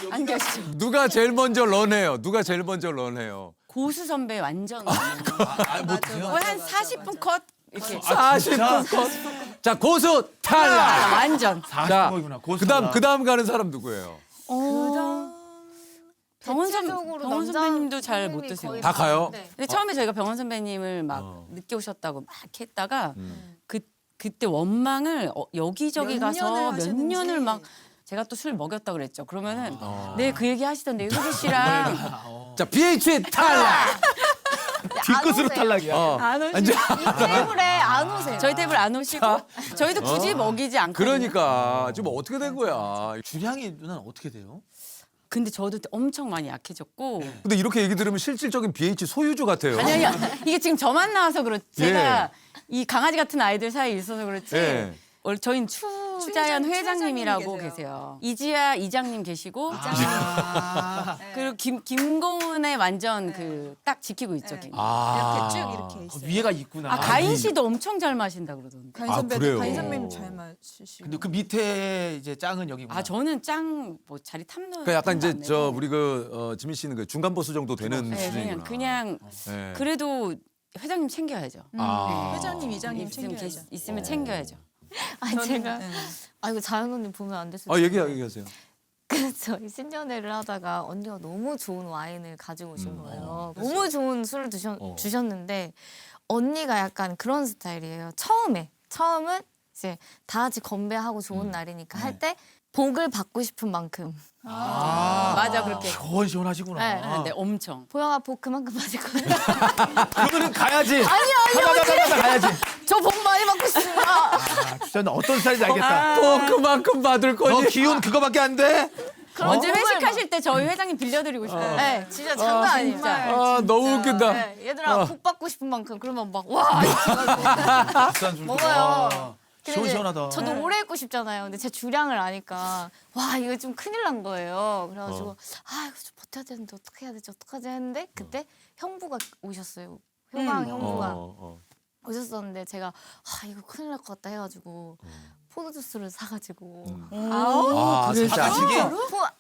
안 계시죠. 누가 제일 먼저 런해요? 고수 선배 완전. 거의 한 40분 컷 이렇게. 40분 컷. 자, 고수 탈락. 완전. 40분이구나. 고수가. 그다음 가는 사람 누구예요? 병원 대체적으로 남자 선배님도 잘 못 선배님이 드세요. 거의 다 가요? 네. 근데 처음에 저희가 병원 선배님을 막 늦게 오셨다고 막 이렇게 했다가 그때 원망을 여기저기 몇 가서 년을 몇 하셨는지. 년을 막 제가 또 술 먹였다 그랬죠. 그러면은 네 그 얘기 하시던데 효주 씨랑 자, BH 탈락. 뒤끝으로 오세요. 탈락이야. 안 오시고 이 테이블에 안 오세요. 저희 테이블 안 오시고 저희도 굳이 먹이지 않고. 그러니까 지금 어떻게 된 거야? 주량이 누나는 어떻게 돼요? 근데 저도 엄청 많이 약해졌고. 근데 이렇게 얘기 들으면 실질적인 BH 소유주 같아요. 아니 이게 지금 저만 나와서 그렇지. 제가 이 강아지 같은 아이들 사이에 있어서 그렇지. 예. 원래 저희는 추자연 회장님이라고 회장님이 계세요. 이지아 이장님 계시고 그리고 김고은의 완전 그 딱 지키고 있죠. 김. 이렇게 쭉 이렇게 있어요. 위에가 있구나. 가인 씨도 엄청 잘 마신다 그러던데. 가인 선배도 그래요? 가인 선배님 잘 마시시고. 근데 그 밑에 이제 짱은 여기구나. 저는 짱 뭐 자리 탐로. 그러니까 약간 이제 우리 지민 씨는 그 중간 보수 정도 되는 네, 수준이구나. 그냥 네. 그래도 회장님 챙겨야죠. 회장님, 이장님 챙겨야죠. 있으면 챙겨야죠. 아니 제가 네. 이거 자연 언니 보면 안 됐을 텐데. 얘기하세요. 저희 신년회를 하다가 언니가 너무 좋은 와인을 가지고 오신 거예요. 너무 좋은 술을 주셨는데 언니가 약간 그런 스타일이에요. 처음은 이제 다 같이 건배하고 좋은 날이니까 할 때 복을 받고 싶은 만큼. 맞아 그렇게. 시원시원하시구나. 네, 엄청. 보영아 복 그만큼 받을 거예요. 그러면은 가야지. 아니요. 가야지. 저 복 많이 받고 싶습니다. 진짜 나 어떤 스타일인지 알겠다. 또 그만큼 받을 너 거니? 기운 그거밖에 안 돼? 언제 정말 회식하실 때 저희 회장님 빌려드리고 싶어요. 네, 진짜 장난 아니에요. 아 너무 웃긴다. 네, 얘들아 복 받고 싶은 만큼 그러면 막와 비싼 줄 먹어요. 근데 이제 시원시원하다. 저도 오래 있고 싶잖아요. 근데 제 주량을 아니까 와 이거 좀 큰일 난 거예요. 그래가지고 아 이거 좀 버텨야 되는데 어떻게 해야 되지 어떡하지 했는데 그때 형부가 오셨어요. 효강 형부가 오셨었는데 제가 아 이거 큰일 날 것 같다 해가지고 포도주스를 사가지고 아 진짜.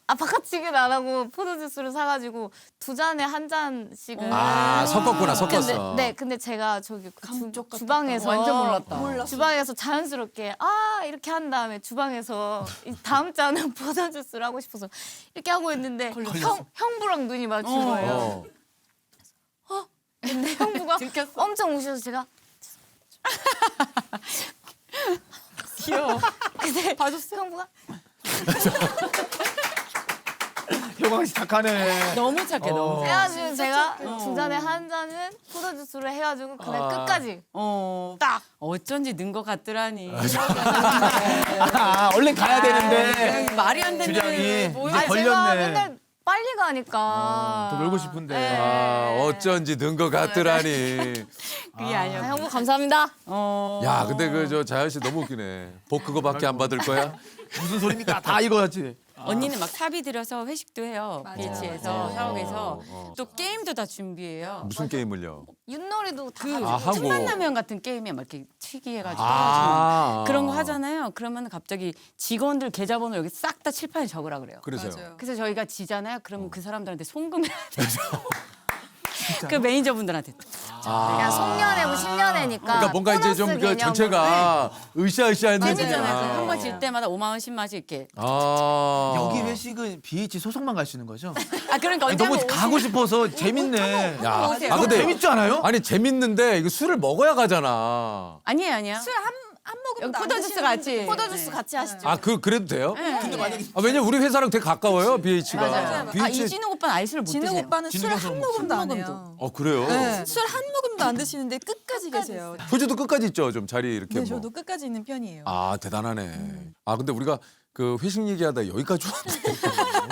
바카치기는 안 하고 포도주스를 사가지고 두 잔에 한 잔씩은 아 섞었구나 섞었어. 근데 제가 저기 감쪽 같았다. 주방에서 완전 몰랐다. 몰랐어. 주방에서 자연스럽게 이렇게 한 다음에 주방에서 이 다음 잔은 포도주스를 하고 싶어서 이렇게 하고 있는데 형부랑 눈이 맞춘 거예요. 근데 형부가 엄청 우셔서 제가 귀여워. 근데 봐줬어요 형부가 효광 씨 착하네. 너무 착해 너무 착해. 해가지고 제가 두 잔에 한 잔은 포도주스를 해가지고 그날 끝까지 딱 어쩐지 는 것 같더라니. 얼른 가야 되는데. 말이 안 되는 주량이 뭐 이제 제가 걸렸네. 맨날 빨리 가니까 더 놀고 싶은데. 네. 아 어쩐지 는 것 같더라니. 그게 아니야. 형부 감사합니다. 야 근데 그 저 자연 씨 너무 웃기네. 복 그거밖에 안 받을 거야? 무슨 소리입니까? 다 이거지. 언니는 막 사비 들여서 회식도 해요. 비치에서 샤워에서 또 게임도 다 준비해요. 무슨 게임을요? 윷놀이도 다 그 아, 하고. 천만라면 같은 게임에 막 이렇게 튀기해가지고 아. 그런 거 하잖아요. 그러면 갑자기 직원들 계좌번호 여기 싹 다 칠판에 적으라 그래요. 그래서요. 그래서 저희가 지잖아요. 그러면 그 사람들한테 송금해야 돼요. 그 매니저분들한테. 그냥 송년회고 10년회니까 그러니까 뭔가 이제 좀 그 전체가 으쌰으쌰한 재밌잖아요. 느낌이야. 한 번 질 때마다 5만 원, 10만 원씩 이렇게. 아. 여기 회식은 BH 소속만 가시는 거죠? 아 그러니까 아니, 언제 너무 한번 가고 싶어서 재밌네. 야, 오세요. 아 근데 재밌지 않아요? 아니 재밌는데 이거 술을 먹어야 가잖아. 아니에요, 아니야. 한 모금도 안 포도주스 드시는데. 같이. 포도주스 같이 하시죠. 아 그래도 돼요? 근데 만약에 아, 왜냐면 우리 회사랑 되게 가까워요 BH가. 맞아요. 아 이진욱 오빠는 아예 술을 못 진욱 드세요. 오빠는 술 한 모금도 안 해요. 그래요? 네, 술 한 모금도 안 드시는데 끝까지 계세요. 효주도 끝까지 있죠. 좀 자리 이렇게 네, 뭐. 저도 끝까지 있는 편이에요. 아 대단하네. 아 근데 우리가 그 회식 얘기하다 여기까지 왔는데.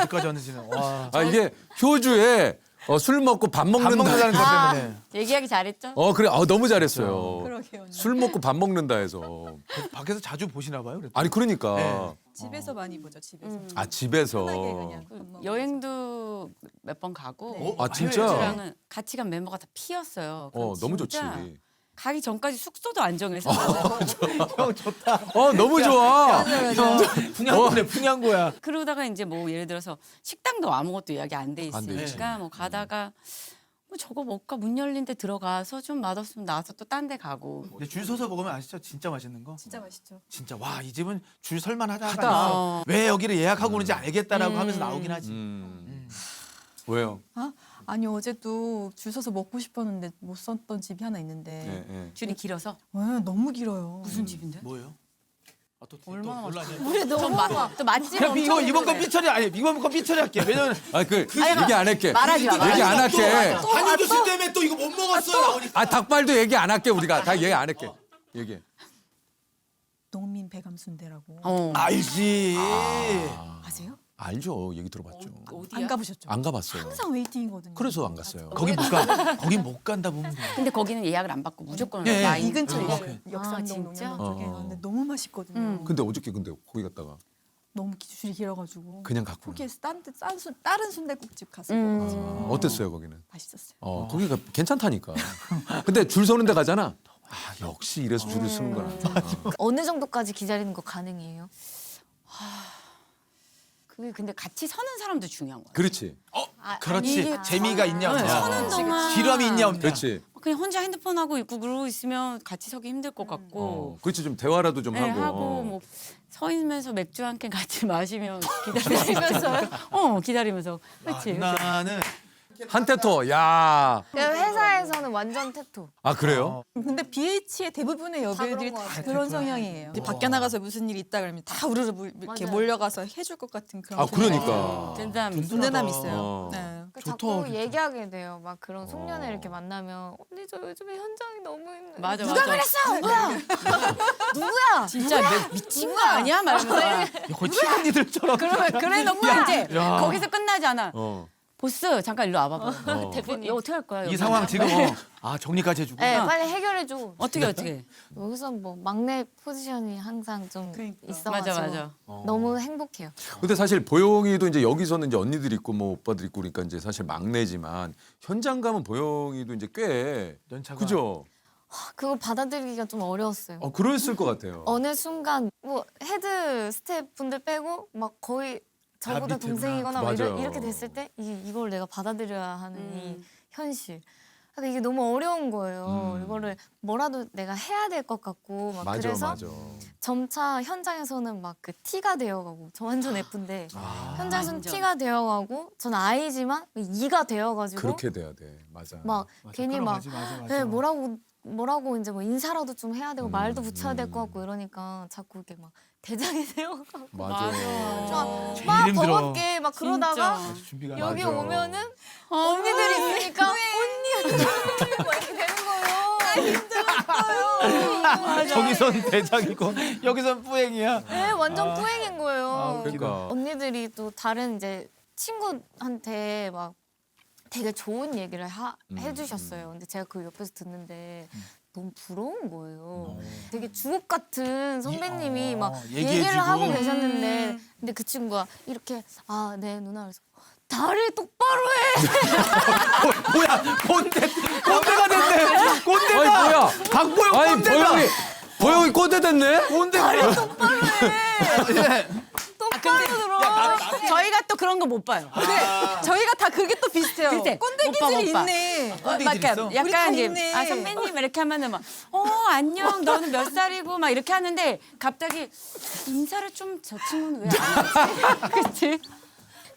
어디까지 왔는지는. 와. 아 이게 효주에 술 먹고 밥 밥 먹는다. 먹는다는 것 때문에. 얘기하기 잘했죠? 그래. 너무 잘했어요. 그러게요. 술 먹고 밥 먹는다 해서. 밖에서 자주 보시나 봐요. 그래도. 아니 그러니까. 네. 집에서 많이 보죠. 집에서. 아 집에서. 편하게 그냥 밥 먹고. 여행도 몇 번 가고. 아 진짜. 저랑은 같이 간 멤버가 다 피었어요. 그럼 너무 좋지. 진짜 가기 전까지 숙소도 안 정해서 형 좋다. 너무 좋아. 풍양고네 풍양고야. 그러다가 이제 뭐 예를 들어서 식당도 아무것도 예약이 안 돼 안 돼 있지. 있으니까 뭐 가다가 뭐 저거 먹까 문 열린 데 들어가서 좀 맛없으면 나와서 또 딴 데 가고. 근데 줄 서서 먹으면 아시죠? 진짜 맛있는 거. 진짜 맛있죠. 진짜 와 이 집은 줄 설만하다. 하다. 왜 여기를 예약하고 오는지 알겠다라고 하면서 나오긴 하지. 왜요? 아니 어제도 줄 서서 먹고 싶었는데 못 썼던 집이 하나 있는데 네, 네. 줄이 길어서 너무 길어요. 무슨 집인데? 뭐예요? 아, 또 얼마나 놀라네. 우리 너무 또 맛집 그냥 이번 건 삐처리 아니 이번 건 삐처리 할게. 왜냐면 얘기 안 할게. 말하지 마. 얘기 안 할게. 한효주 씨 때문에 또 이거 못 먹었어요. 나오니까. 아 닭발도 얘기 안 할게 우리가. 다 얘기 안 할게. 얘기. 농민 배감순대라고. 알지. 아세요? 알죠. 얘기 들어봤죠. 안 가보셨죠? 안 가봤어요. 항상 웨이팅이거든요. 그래서 안 갔어요. 거긴 못 가. 거긴 못 간다 보면 돼. 근데 거기는 예약을 안 받고 무조건 예, 예. 라인. 이 근처에 오케이. 역삼동 진짜? 농협 쪽에 근데 너무 맛있거든요. 근데 어저께 거기 갔다가 너무 줄이 길어가지고 그냥 갔구나. 포기해서 다른 순대국집 가서 먹었지. 어땠어요 거기는? 맛있었어요. 거기가 괜찮다니까. 근데 줄 서는 데 가잖아. 역시 이래서 줄을 서는구나. 어느 정도까지 기다리는 거 가능해요? 그게 근데 같이 서는 사람도 중요한 거야. 그렇지. 그렇지. 이게 재미가 있냐 없냐. 서는 동안 지람이 있냐 없냐. 그렇지. 그냥 혼자 핸드폰 하고 있고 그러고 있으면 같이 서기 힘들 것 같고. 그렇지 좀 대화라도 좀 네, 하고. 하고 뭐 서 있으면서 맥주 한 캔 같이 마시면 기다리면서요. 기다리면서. 그렇지. 나는 한테토. 야. 회사에서는 완전 태토. 아 그래요? 근데 BH의 대부분의 여배우들이 그런 거 다 같아요. 그런 성향이에요. 이제 밖에 나가서 무슨 일이 있다 그러면 다 우르르 이렇게 맞아요. 몰려가서 해줄 것 같은 그런. 아 그러니까. 든든함이 있어. 든든함이 있어요. 어. 네. 좋다, 자꾸 진짜. 얘기하게 돼요. 막 그런 송년회 이렇게 만나면 언니 저 요즘에 현장이 너무 힘들어. 맞아, 누가 맞아. 그랬어? 누구야? 누구야? 진짜 미친 거 아니야? 말하면서. 야, 거의 친언니들처럼. 그래 놓고 이제 야. 거기서 끝나지 않아. 어. 보스 잠깐 일로 와봐봐. 대표님. 이거 어떻게 할 거야? 이 여기? 상황 지금 정리까지 해주고. 네, 빨리 해결해줘. 어떻게? 여기서 뭐 막내 포지션이 항상 좀 있어가지고 맞아. 너무 행복해요. 근데 사실 보영이도 이제 여기서는 이제 언니들 있고 뭐 오빠들 있고 그러니까 이제 사실 막내지만 현장 가면 보영이도 이제 꽤 연차가. 그죠? 그걸 받아들이기가 좀 어려웠어요. 그랬을 것 같아요. 어느 순간 뭐 헤드 스태프분들 빼고 막 거의 저보다 밑에구나. 동생이거나 막 맞아요. 이렇게 됐을 때 이걸 내가 받아들여야 하는 이 현실. 그러니까 이게 너무 어려운 거예요. 이거를 뭐라도 내가 해야 될 것 같고 막 맞아, 그래서 맞아. 점차 현장에서는 막 그 T가 되어가고 저 완전 F인데 현장에서는 완전. T가 되어가고 저는 I지만 E가 되어가지고 그렇게 돼야 돼. 맞아. 막 맞아, 괜히 막 맞아. 네, 뭐라고 이제 뭐 인사라도 좀 해야 되고 말도 붙여야 될 것 같고 이러니까 자꾸 이렇게 막 대장이 되어가고 맞아. 제일 막 힘들어. 버겁게 막 그러다가 아직 준비가 안 여기 맞아. 오면은 언니들이 있으니까 언니 막 이렇게 되는 거예요. 저기선 대장이고 여기선 뿌행이야. 네, 완전 뿌행인 거예요. 그러니까. 언니들이 또 다른 이제 친구한테 막 되게 좋은 얘기를 해주셨어요. 근데 제가 그 옆에서 듣는데 너무 부러운 거예요. 되게 주옥 같은 선배님이 막 얘기를 얘기해주고. 하고 계셨는데 근데 그 친구가 이렇게 네 누나 그래서 다리 똑바로 해. 뭐야 꼰대가 됐네. 아니 꼰대가. 뭐야? 박보영 아니 꼰대가. 보영이 꼰대 됐네? 꼰대가. 똑바로 들어. 저희가 또 그런 거 못 봐요. 저희가 다 그게 또 비슷해요. 비슷해. 꼰대 못 봐, 기질이 못 봐. 있네. 꼰대 기질 있어? 우리 다 약간 이제 있네. 선배님 이렇게 하면은 막 안녕 너는 몇 살이고 막 이렇게 하는데 갑자기 인사를 좀 저 친구는 왜 안 하지? 그치?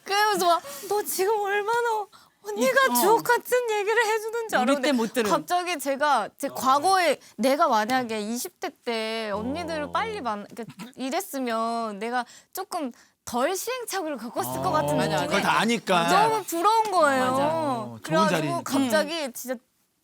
그러면서 막 너 지금 얼마나 언니가 주옥 같은 얘기를 해주는 줄 알아. 우리 때 못 들은. 갑자기 제가 제 과거에 내가 만약에 20대 때 언니들을 빨리 그러니까 이랬으면 내가 조금 덜 시행착오를 겪었을 것 같은 맞아. 느낌이 그걸 다 아니까. 너무 부러운 거예요. 맞아. 좋은 그래가지고 자리. 갑자기 진짜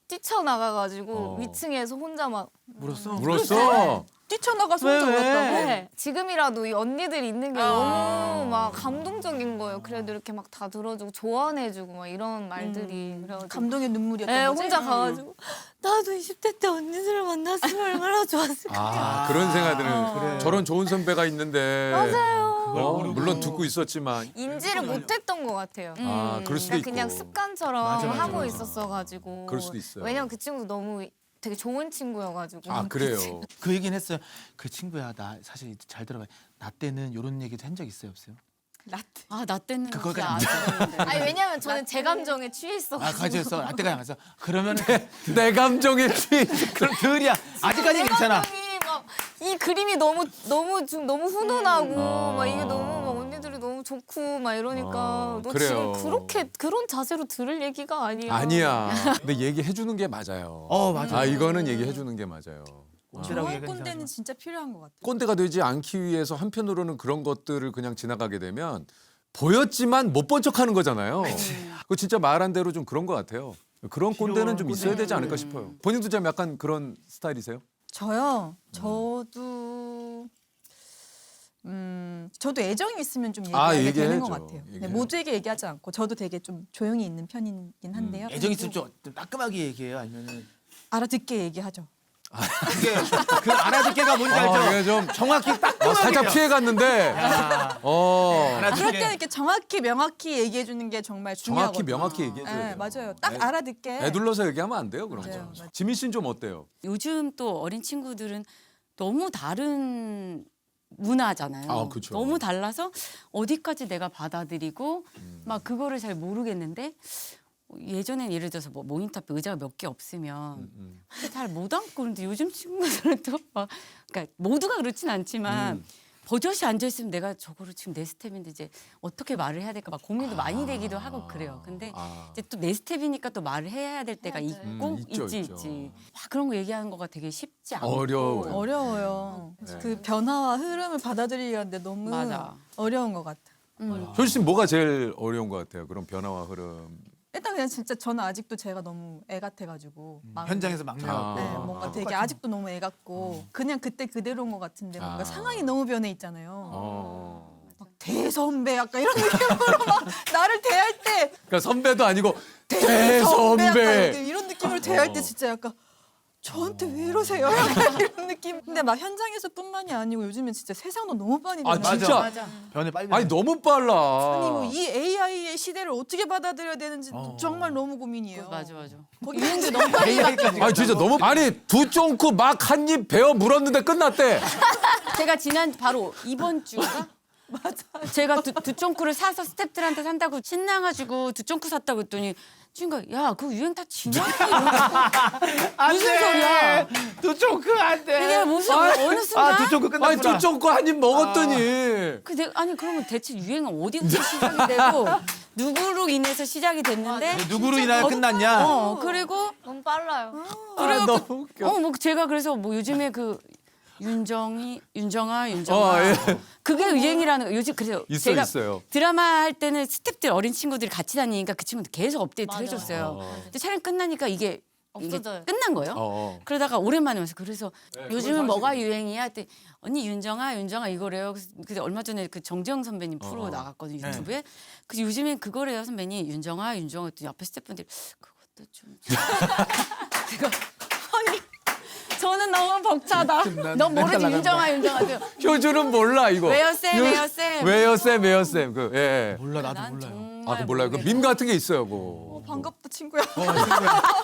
뛰쳐나가가지고 위층에서 혼자 막 물었어. 울었어. 뛰쳐나가서 혼자 울었다고. 네. 지금이라도 이 언니들이 있는 게 너무 막 감동적인 거예요. 그래도 이렇게 막 다 들어주고 조언해주고 막 이런 말들이 그래가지고 감동의 눈물이었던 네, 거지. 혼자 가가지고 나도 20대 때 언니들을 만났으면 얼마나 좋았을까. 그런 생각들은 그래. 저런 좋은 선배가 있는데 맞아요. 물론 듣고 있었지만 인지를 못했던 것 같아요. 그럴 수도 그러니까 있고. 그냥 습관처럼 맞아. 하고 있었어가지고. 그럴 수도 있어요. 왜냐면 그 친구도 너무 되게 좋은 친구여가지고. 그래요. 그 얘기는 했어요. 그 친구야 나 사실 잘 들어봐. 나 때는 이런 얘기도 한 적 있어요 없어요? 나 때는 그거까지 진짜 안 했는데. 아니 왜냐면 저는 제 감정에 취해 있어가지고. 가지였어. 나 때가 양해서 그러면은 내 감정에 그럼 들이야. 아직까지 괜찮아. 이 그림이 너무 훈훈하고 막 이게 너무 막 언니들이 너무 좋고 막 이러니까 너 그래요. 지금 그렇게 그런 자세로 들을 얘기가 아니야. 아니야. 근데 얘기해 주는 게 맞아요. 맞아. 이거는 얘기해 주는 게 맞아요. 꼰대라고 좋은 얘기하는 꼰대는 사람은. 진짜 필요한 것 같아. 꼰대가 되지 않기 위해서 한편으로는 그런 것들을 그냥 지나가게 되면 보였지만 못 본 척하는 거잖아요. 그 진짜 말한 대로 좀 그런 것 같아요. 그런 꼰대는 좀 있어야 되지 않을까 싶어요. 본인도 좀 약간 그런 스타일이세요? 저요. 저도 애정이 있으면 좀 얘기하게 되는 것 얘기해야죠. 같아요. 네, 얘기해야죠. 모두에게 얘기하지 않고 저도 되게 좀 조용히 있는 편이긴 한데요. 애정 있으면 좀 따끔하게 얘기해요 아니면은 알아듣게 얘기하죠. 그게 그 알아듣게가 뭔지 알죠? 이게 좀 정확히 따끔하게. 살짝 피해갔는데. 그럴 때는 이렇게 정확히 명확히 얘기해 주는 게 정말 중요하거든요. 정확히 명확히 얘기해줘야 네, 돼요. 맞아요. 딱 알아듣게. 애둘러서 얘기하면 안 돼요 그런 맞아요, 거. 맞아요. 지민 씨는 좀 어때요? 요즘 또 어린 친구들은 너무 다른 문화잖아요. 그쵸. 너무 달라서 어디까지 내가 받아들이고 막 그거를 잘 모르겠는데 예전엔 예를 들어서 뭐 모니터 앞에 의자가 몇 개 없으면 잘 못 앉고 그런데 요즘 친구들은 또 막 그러니까 모두가 그렇진 않지만 버젓이 앉아 있으면 내가 저거를 지금 내 스텝인데 이제 어떻게 말을 해야 될까 막 고민도 많이 되기도 하고 그래요. 근데 이제 또 내 스텝이니까 또 말을 해야 될 때가 있고 있죠. 있지. 막 그런 거 얘기하는 거가 되게 쉽지 않고 어려워요. 어려워요. 네. 그 변화와 흐름을 받아들이려는데 너무 맞아. 어려운 것 같아. 효주 씨 뭐가 제일 어려운 것 같아요? 그런 변화와 흐름. 일단 그냥 진짜 저는 아직도 제가 너무 애 같아가지고 마음이. 현장에서 막내가 네, 뭔가 되게 아직도 너무 애 같고 그냥 그때 그대로인 것 같은데 뭔가 상황이 너무 변해 있잖아요. 막 대선배 약간 이런 느낌으로 막 나를 대할 때 그러니까 선배도 아니고 대선배 약간 대선배. 이런 느낌으로 대할 때 진짜 약간 저한테 왜 이러세요? 약간 이런 느낌. 근데 막 현장에서뿐만이 아니고 요즘엔 진짜 세상도 너무 많이 아 변해. 진짜. 변해 빨리. 아니 너무 빨라. 아니 뭐 이 AI의 시대를 어떻게 받아들여야 되는지 정말 너무 고민이에요. 맞아. 거기 유행도 너무 빨리 바뀌고. 아 진짜 너무 아니 두 쫑크 막 한 입 베어 물었는데 끝났대. 제가 지난 바로 이번 주가 맞아. 제가 두쫑크를 사서 스태프들한테 산다고 신나가지고 두쫑크 샀다고 했더니 친구가 야 그 유행 다 지났어. 무슨 소리야? 두 쫑크 안 돼. 이게 무슨 어느 순간 두 쫑크 끝났구나. 아니 두 쫑크 한 입 먹었더니. 아니 그러면 대체 유행은 어디부터 시작이 되고 누구로 인해서 시작이 됐는데 누구로 인하여 끝났냐? 그리고 너무 빨라요. 너무 웃겨. 뭐 제가 그래서 뭐 요즘에 그 윤정아 예. 그게 유행이라는 거 요즘 그래서 제가 있어요. 드라마 할 때는 스태프들 어린 친구들이 같이 다니니까 그 친구들 계속 업데이트 맞아요. 해줬어요. 근데 촬영 끝나니까 이게 없어져요. 끝난 거예요. 그러다가 오랜만에 와서 그래서 요즘은 뭐가 유행이야? 했더니 언니 윤정아 이거래요. 그래서 얼마 전에 그 정재영 선배님 프로 나갔거든요 유튜브에. 그래서 요즘엔 그거래요 선배님 윤정아 했더니 옆에 스태프분들이 그것도 좀 제가 아니 저는 너무 벅차다. 너 모르지 윤정아. 효주는 몰라 이거. 왜요 쌤? 왜요 쌤. 그 예. 몰라 나도 난 몰라요. 정말 아, 그 몰라요. 그 밈 같은 게 있어요, 뭐. 반갑다 친구야.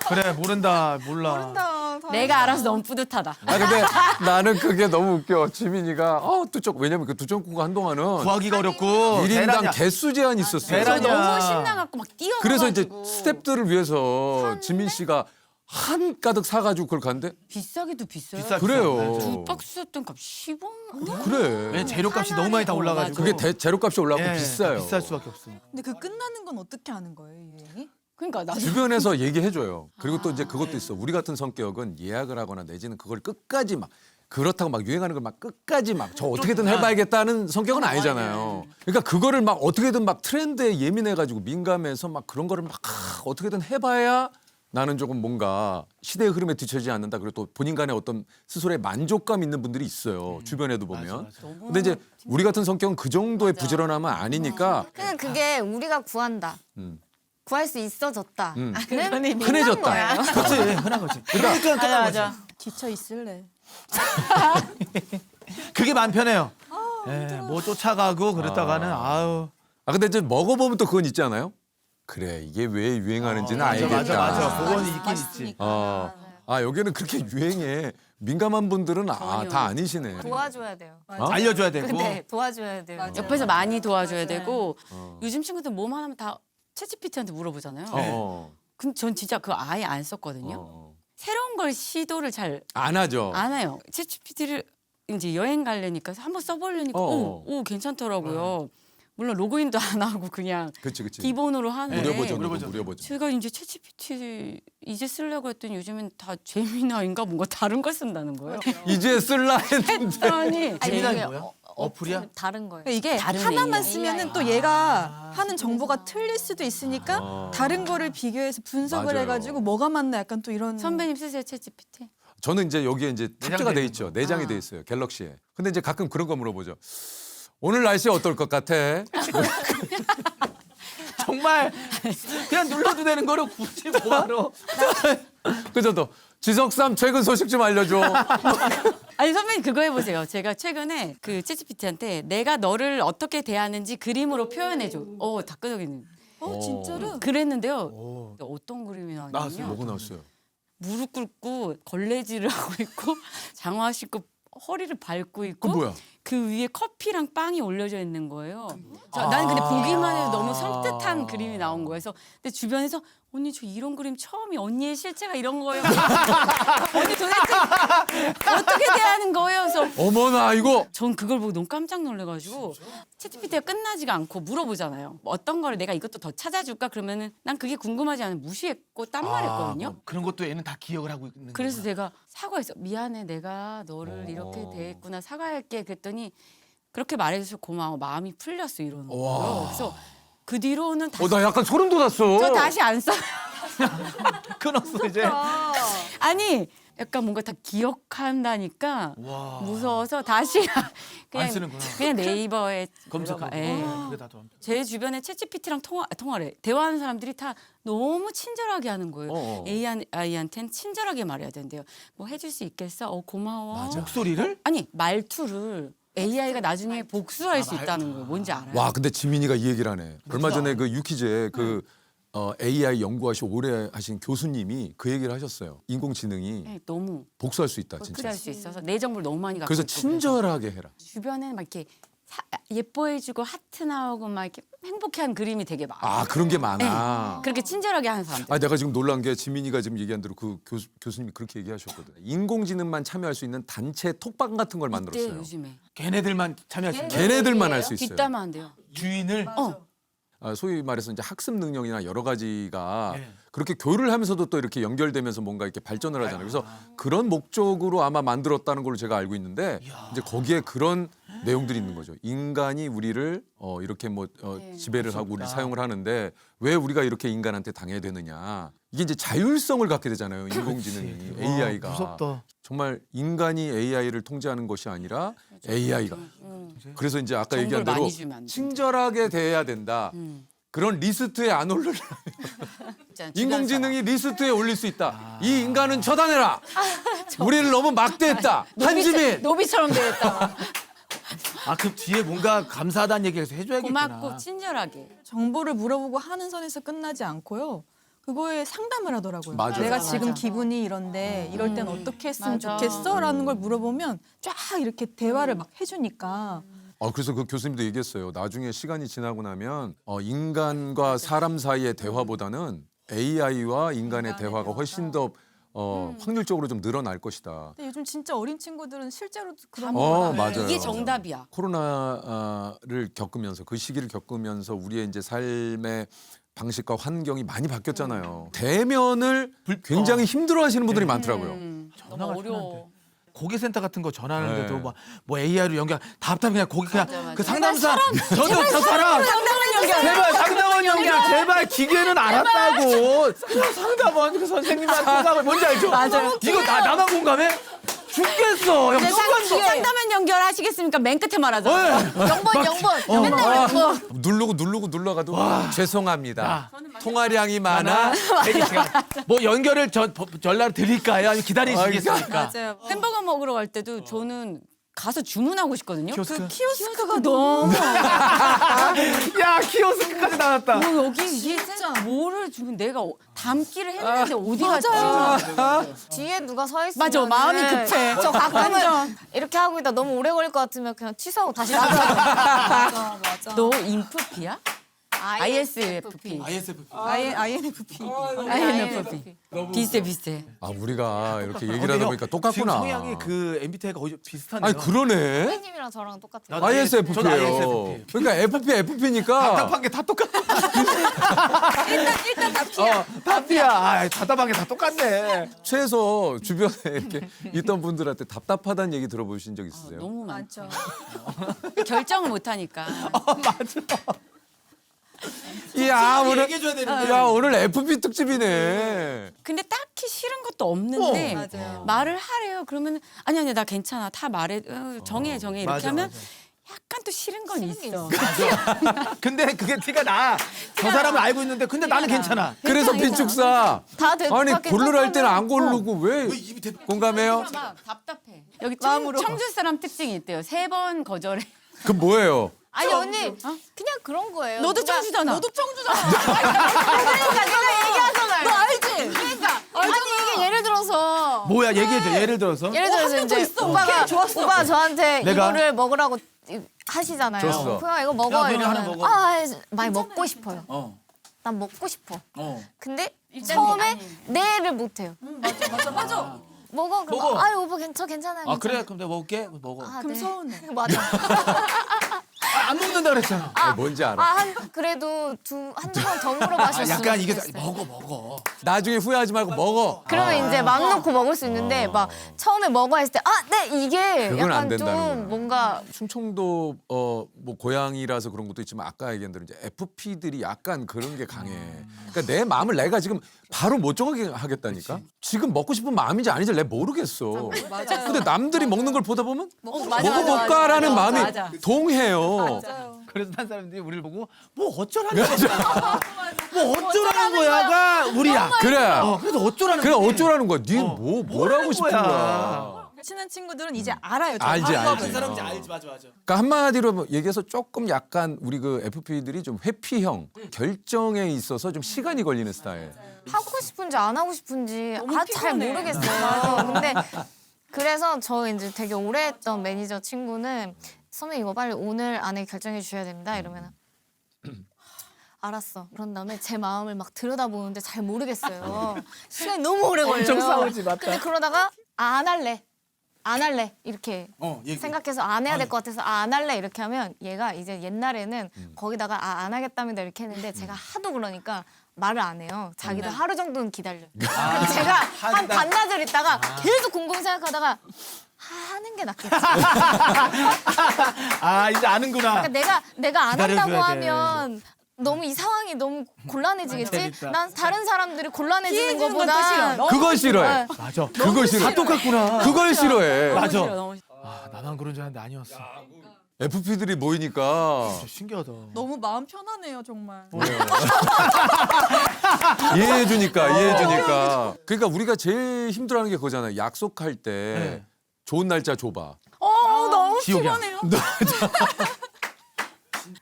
그래 모른다 몰라. 모른다. 내가 알아서 너무 뿌듯하다. 아 근데 나는 그게 너무 웃겨. 지민이가 두쪽 왜냐면 그 두쫑코가 한동안은 구하기가 어렵고 1인당 대란이야. 개수 제한이 있었어요. 저 대란이야. 너무 신나갖고 막 뛰어가지고. 그래서 이제 스태프들을 위해서 지민 씨가 한 가득 사가지고 그걸 갔는데 비싸기도 비싸요. 비싸. 그래요. 두 박스 샀던 값 10원? 그래. 왜냐면 재료값이 너무 많이 다 올라가지고 그게 재료값이 올라가고 예, 비싸요. 비쌀 수밖에 없어. 근데 그 끝나는 건 어떻게 하는 거예요 유행이? 그러니까 나도 주변에서 얘기해줘요. 그리고 또 이제 그것도 있어. 우리 같은 성격은 예약을 하거나 내지는 그걸 끝까지 막 그렇다고 막 유행하는 걸 막 끝까지 막 저 어떻게든 해봐야겠다는 성격은 아니잖아요. 그러니까 그거를 막 어떻게든 막 트렌드에 예민해가지고 민감해서 막 그런 거를 막 어떻게든 해봐야 나는 조금 뭔가 시대의 흐름에 뒤처지지 않는다. 그리고 또 본인 간에 어떤 스스로의 만족감 있는 분들이 있어요. 주변에도 보면. 근데 이제 우리 같은 성격은 그 정도의 부지런함은 아니니까 그냥 그게 우리가 구한다. 구할 수 있어졌다. 흔해졌다. 그렇지 흔한 거지. 그러니까 끝난 거지. 지쳐 있을래. 그게 마음 편해요. 뭐 쫓아가고 그러다가는 아유. 아 근데 이제 먹어보면 또 그건 있지 않아요? 그래 이게 왜 유행하는지는 알겠다. 맞아. 그건 있긴 있지. 아 여기는 그렇게 유행에 민감한 분들은 다 아니시네. 도와줘야 돼요. 알려줘야 되고. 근데 도와줘야 돼요. 옆에서 많이 도와줘야 되고 요즘 친구들 몸 하나면 다 챗GPT한테 물어보잖아요. 근데 전 진짜 그거 아예 안 썼거든요. 새로운 걸 시도를 잘 안 안 하죠. 해요. 챗GPT를 이제 여행 가려니까 한번 써보려니까 오 괜찮더라고요. 물론 로그인도 안 하고 그냥 그치. 기본으로 하는데 무료 버전. 제가 이제 챗GPT 이제 쓰려고 했더니 요즘엔 다 제미나인가 뭔가 다른 걸 쓴다는 거예요. 이제 쓸라 했는데. 아니 재미나이 뭐야? 어플이야? 다른 거예요. 그러니까 이게 다른 하나만 AI. 쓰면은 또 얘가 하는 정보가 틀릴 수도 있으니까 다른 거를 비교해서 분석을 맞아요. 해가지고 뭐가 맞나 약간 또 이런. 선배님 쓰세요 챗GPT? 저는 이제 여기에 이제 탑재가 내장돼 돼 있는 있죠. 내장이 돼 있어요. 갤럭시에. 근데 이제 가끔 그런 거 물어보죠. 오늘 날씨 어떨 것 같아? 정말 그냥 눌러도 되는 거를 굳이 뭐하러. 그죠 또 지석삼 최근 소식 좀 알려줘. 아니 선배님 그거 해보세요. 제가 최근에 그 챗GPT한테 내가 너를 어떻게 대하는지 그림으로 표현해줘. 다 끄덕이는. 진짜로? 그랬는데요. 어떤 그림이 나왔어요. 나왔냐면 뭐가 나왔어요? 무릎 꿇고 걸레질을 하고 있고 장화 신고 허리를 밟고 있고 그 뭐야? 그 위에 커피랑 빵이 올려져 있는 거예요. 난 근데 보기만 해도 너무 섬뜩한 그림이 나온 거예요. 그래서 근데 주변에서 언니 저 이런 그림 처음이 언니의 실체가 이런 거예요. 언니 도대체 어떻게 대하는 거예요? 그래서 어머나 이거. 전 그걸 보고 너무 깜짝 놀라가지고 챗GPT가 끝나지가 않고 물어보잖아요. 어떤 거를 내가 이것도 더 찾아줄까? 그러면은 난 그게 궁금하지 않아 무시했고 딴 말했거든요. 그런 것도 얘는 다 기억을 하고 있는 거야. 그래서 제가 사과했어. 미안해, 내가 너를 이렇게 대했구나. 사과할게. 그랬더니 그렇게 말해줘서 고마워. 마음이 풀렸어 이러는 와. 거예요. 그래서 그 뒤로는 다시 나 약간 소름 돋았어. 저 다시 안 써요. 끊었어 이제. 아니 약간 뭔가 다 기억한다니까 와. 무서워서 다시 안 쓰는구나. 그냥 네이버에 검색하고. 들어가. 예. 그게 다 더. 제 주변에 챗GPT랑 통화를 해. 대화하는 사람들이 다 너무 친절하게 하는 거예요. AI한테는 친절하게 말해야 된대요. 뭐 해줄 수 있겠어? 고마워. 목소리를? 아니 말투를 AI가 나중에 복수할 수 있다는 거예요. 뭔지 알아요? 와, 근데 지민이가 이 얘기를 하네. 얼마 전에 그 유퀴즈에 그 AI 연구하시 오래 하신 교수님이 그 얘기를 하셨어요. 인공지능이 네, 너무 복수할 수 있다, 진짜. 복수할 수 있어서 내 정보를 너무 많이 갖고 그래서 있고 친절하게 해라. 주변에 막 이렇게 예뻐해주고 하트 나오고 막 이렇게 행복해하는 그림이 되게 많아. 아, 그런 게 많아. 그렇게 친절하게 하는 사람들. 아, 내가 지금 놀란 게 지민이가 지금 얘기한 대로 그 교수님이 그렇게 얘기하셨거든. 인공지능만 참여할 수 있는 단체 톡방 같은 걸 이때 만들었어요. 요즘에 걔네들만 참여할 수 있는. 걔네들만 할 수 있어요. 뒷담화한대요. 주인을. 소위 말해서 이제 학습 능력이나 여러 가지가 네. 그렇게 교류를 하면서도 또 이렇게 연결되면서 뭔가 이렇게 발전을 하잖아요. 그래서 그런 목적으로 아마 만들었다는 걸로 제가 알고 있는데 이제 거기에 그런 내용들이 있는 거죠. 인간이 우리를 이렇게 뭐 지배를 하고 우리를 사용을 하는데 왜 우리가 이렇게 인간한테 당해야 되느냐. 이게 이제 자율성을 갖게 되잖아요. 인공지능이 AI가. 무섭다. 정말 인간이 AI를 통제하는 것이 아니라 AI가. 그래서 이제 아까 정보를 얘기한 대로 많이 주면 안 된다. 친절하게 대해야 된다. 그런 리스트에 안 오르려면 인공지능이 리스트에 올릴 수 있다. 이 인간은 처단해라. 우리를 너무 막대했다. 한지민. 노비처럼 되었다. 아, 그 뒤에 뭔가 감사하다는 얘기를 해줘야겠구나. 고맙고 친절하게. 정보를 물어보고 하는 선에서 끝나지 않고요. 그거에 상담을 하더라고요. 맞아요. 내가 맞아. 지금 기분이 이런데 이럴 땐 어떻게 했으면 맞아. 좋겠어? 라는 걸 물어보면 쫙 이렇게 대화를 막 해주니까 그래서 그 교수님도 얘기했어요. 나중에 시간이 지나고 나면 인간과 사람 사이의 대화보다는 AI와 인간의 대화가 훨씬 더 확률적으로 좀 늘어날 것이다. 근데 요즘 진짜 어린 친구들은 실제로 그런 맞아요. 이게 정답이야. 코로나를 겪으면서 그 시기를 겪으면서 우리의 이제 삶의 방식과 환경이 많이 바뀌었잖아요. 대면을 굉장히 힘들어하시는 분들이 많더라고요. 전화가 너무 어려워. 고객센터 같은 거 전화하는데도 네. 뭐 AI로 연결 답답해 그냥 거기 그냥 맞아. 그 상담사 저 사람 상담원 연결. 제발 상담원 연결 제발 기계는 알았다고 상담원 그 선생님한테 상담을 뭔지 알죠? 맞아요. 이거 나만 공감해? 죽겠어. 형 순간도. 상담원 연결하시겠습니까? 맨 끝에 말하잖아요. 영번 맨날 영번. 누르고 눌러가도 죄송합니다. 통화량이 많아. 뭐 연결을 전화를 드릴까요? 아니면 기다리시겠습니까? 맞아요. 햄버거 먹으러 갈 때도 저는 가서 주문하고 싶거든요. 키오스크? 그 키오스크가 너무 야 키오스크까지 나왔다. 여기 이게 진짜 뭐를 주면 내가 담기를 했는데 어디 갔지? 뒤에 누가 서 있으면 맞아, 마음이 급해. 저 가끔은 이렇게 하고 있다 너무 오래 걸릴 것 같으면 그냥 취소하고 다시 나가요. 맞아. 너 인프피야? ISFP. ISFP. INFP. INFP. 비슷해. 우리가 이렇게 얘기를 하다 보니까 지금 똑같구나. 성향이 그 MBTI가 거의 비슷하네요. 아니 그러네. 선생님이랑 저랑 똑같아요. 저는 ISFP예요. ISFP. 그러니까 FP니까 답답한 게 다 똑같아. 일단 답이야. 답이야. 답답한 게 다 똑같네. 최소 주변에 이렇게 있던 분들한테 답답하다는 얘기 들어보신 적 있으세요? 너무 많죠. 많죠. 결정을 못 하니까. 맞아. 이야 오늘 얘기해줘야 되는데. 야 오늘 FP 특집이네. 근데 딱히 싫은 것도 없는데 맞아요. 말을 하래요. 그러면 아니 나 괜찮아. 다 말해. 정해 이렇게 맞아, 하면 맞아. 약간 또 싫은 건 있어. 근데 그게 티가 나. 저 사람은 알고 있는데 근데 나는 괜찮아. 그래서 빈축사 다 돼. 아니 다 고르라 할 때는 안 괜찮다면, 고르고 왜 입이 대... 공감해요? 막 답답해. 여기 마음으로. 청주 사람 특징이 있대요. 3번 거절해. 그 뭐예요? 아니 언니 그냥 그런 거예요. 너도 누가- 청주잖아. 너도 청주잖아. 그러니까 내가 얘기하잖아요. 너 알지? 그러니까 아니 이게 예를 들어서 뭐야 얘기해줘. 예를 들어서. 예를 들어서 한명더 이제 있어. 오빠가 오케이, 좋았어. 오빠 저한테 내가? 이거를 먹으라고 하시잖아요. 줬어. 그냥 이거 먹어 야, 그냥 하나 이러면 먹어. 많이 먹고 싶어요. 어. 난 먹고 싶어. 어. 근데 처음에 네를 못 해요. 맞아. 먹어. 그럼 먹어. 오빠 괜찮아요. 아 그래 그럼 내가 먹을게. 먹어. 아, 그럼 네. 서운해. 맞아. 안 먹는다 그랬잖아. 뭔지 알아. 그래도 한두 번 더 물어봐셨으면 약간 이게 좋겠어요. 먹어. 나중에 후회하지 말고 먹어. 그러면 이제 맘 놓고 먹을 수 있는데 막 처음에 먹어 했을 때 네 이게 그건 안 약간 된다는 거야. 좀 뭔가 충청도 뭐 고향이라서 그런 것도 있지만 아까 얘기한 대로 이제 FP들이 약간 그런 게 강해. 그러니까 내 마음을 내가 지금 바로 못 정하게 하겠다니까. 지금 먹고 싶은 마음인지 아닌지 내가 모르겠어. 근데 남들이 먹는 걸 보다 보면 먹어볼까라는 마음이 동해요. 그래서 한 사람들이 우리를 보고 뭐 어쩌라는 거야. 뭐 어쩌라는 거야가 우리야. 그래. 그래서 어쩌라는 그래 거지. 어쩌라는 거야. 니 뭐라고 싶은 거야. 친한 친구들은 이제 알아요. 알지. 그 사람인지 알지. 맞아. 그러니까 한마디로 얘기해서 조금 약간 우리 그 FP들이 좀 회피형 결정에 있어서 좀 시간이 걸리는 스타일. 하고 싶은지 안 하고 싶은지 잘 피곤해. 모르겠어요. 근데 그래서 저 이제 되게 오래 했던 매니저 친구는 선배님 이거 빨리 오늘 안에 결정해 주셔야 됩니다. 이러면 알았어. 그런 다음에 제 마음을 막 들여다보는데 잘 모르겠어요. 시간이 너무 오래 걸려요. 엄청 싸우지, 맞다. 근데 그러다가 안 할래. 안 할래. 이렇게 얘기해. 생각해서 안 해야 될 것 같아서 안 할래. 이렇게 하면 얘가 이제 옛날에는 거기다가 안 하겠답니다. 이렇게 했는데 제가 하도 그러니까 말을 안 해요. 자기도 하루 정도는 기다려요. 그럼 제가 한 반나절 있다가 계속 곰곰 생각하다가 하는 게 낫겠지. 이제 아는구나. 그러니까 내가 안 한다고 기다려줘야 돼. 하면 너무 이 상황이 너무 곤란해지겠지. 재밌다. 난 다른 사람들이 곤란해지는 피해지는 건 또 것보다 싫어. 너무 그걸 싫어해. 네. 맞아. 그걸 싫어. 다 똑같구나. 그걸 싫어해. 맞아. 너무 나만 그런 줄 알았는데 아니었어. FP들이 모이니까 진짜 신기하다. 너무 마음 편하네요, 정말. 이해해주니까. 그러니까 우리가 제일 힘들어하는 게 그거잖아요. 약속할 때 네. 좋은 날짜 줘봐. 너무 지옥이야. 피곤해요.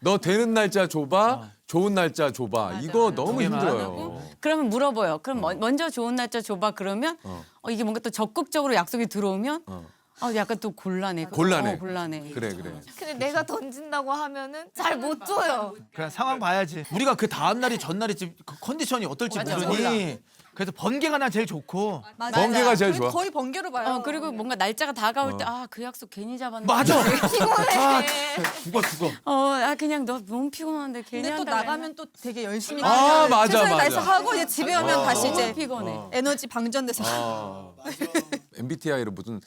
너 되는 날짜 줘봐. 좋은 날짜 줘봐. 이거 너무 개만 힘들어요. 그러면 물어봐요. 그럼 먼저 좋은 날짜 줘봐 그러면 이게 뭔가 또 적극적으로 약속이 들어오면 약간 또 곤란해. 곤란해. 곤란해. 그래. 근데 내가 던진다고 하면은 잘 못 줘요. 그냥 상황 봐야지. 우리가 그 다음 날이 전날이 컨디션이 어떨지 모르니. 그래서 번개가 난 제일 좋고. 번개가 제일 좋아. 거의 번개로 봐요. 그리고 뭔가 날짜가 다가올 때 그 약속 괜히 잡았는데. 맞아. 피곤해. 죽어. 그냥 너 너무 피곤한데 괜히 근데 또 한다 나가면 또 되게 열심히 맞아, 최선을 맞아. 다해서 하고 이제 집에 오면 다시 이제 피곤해. 에너지 방전돼서 MBTI로 무슨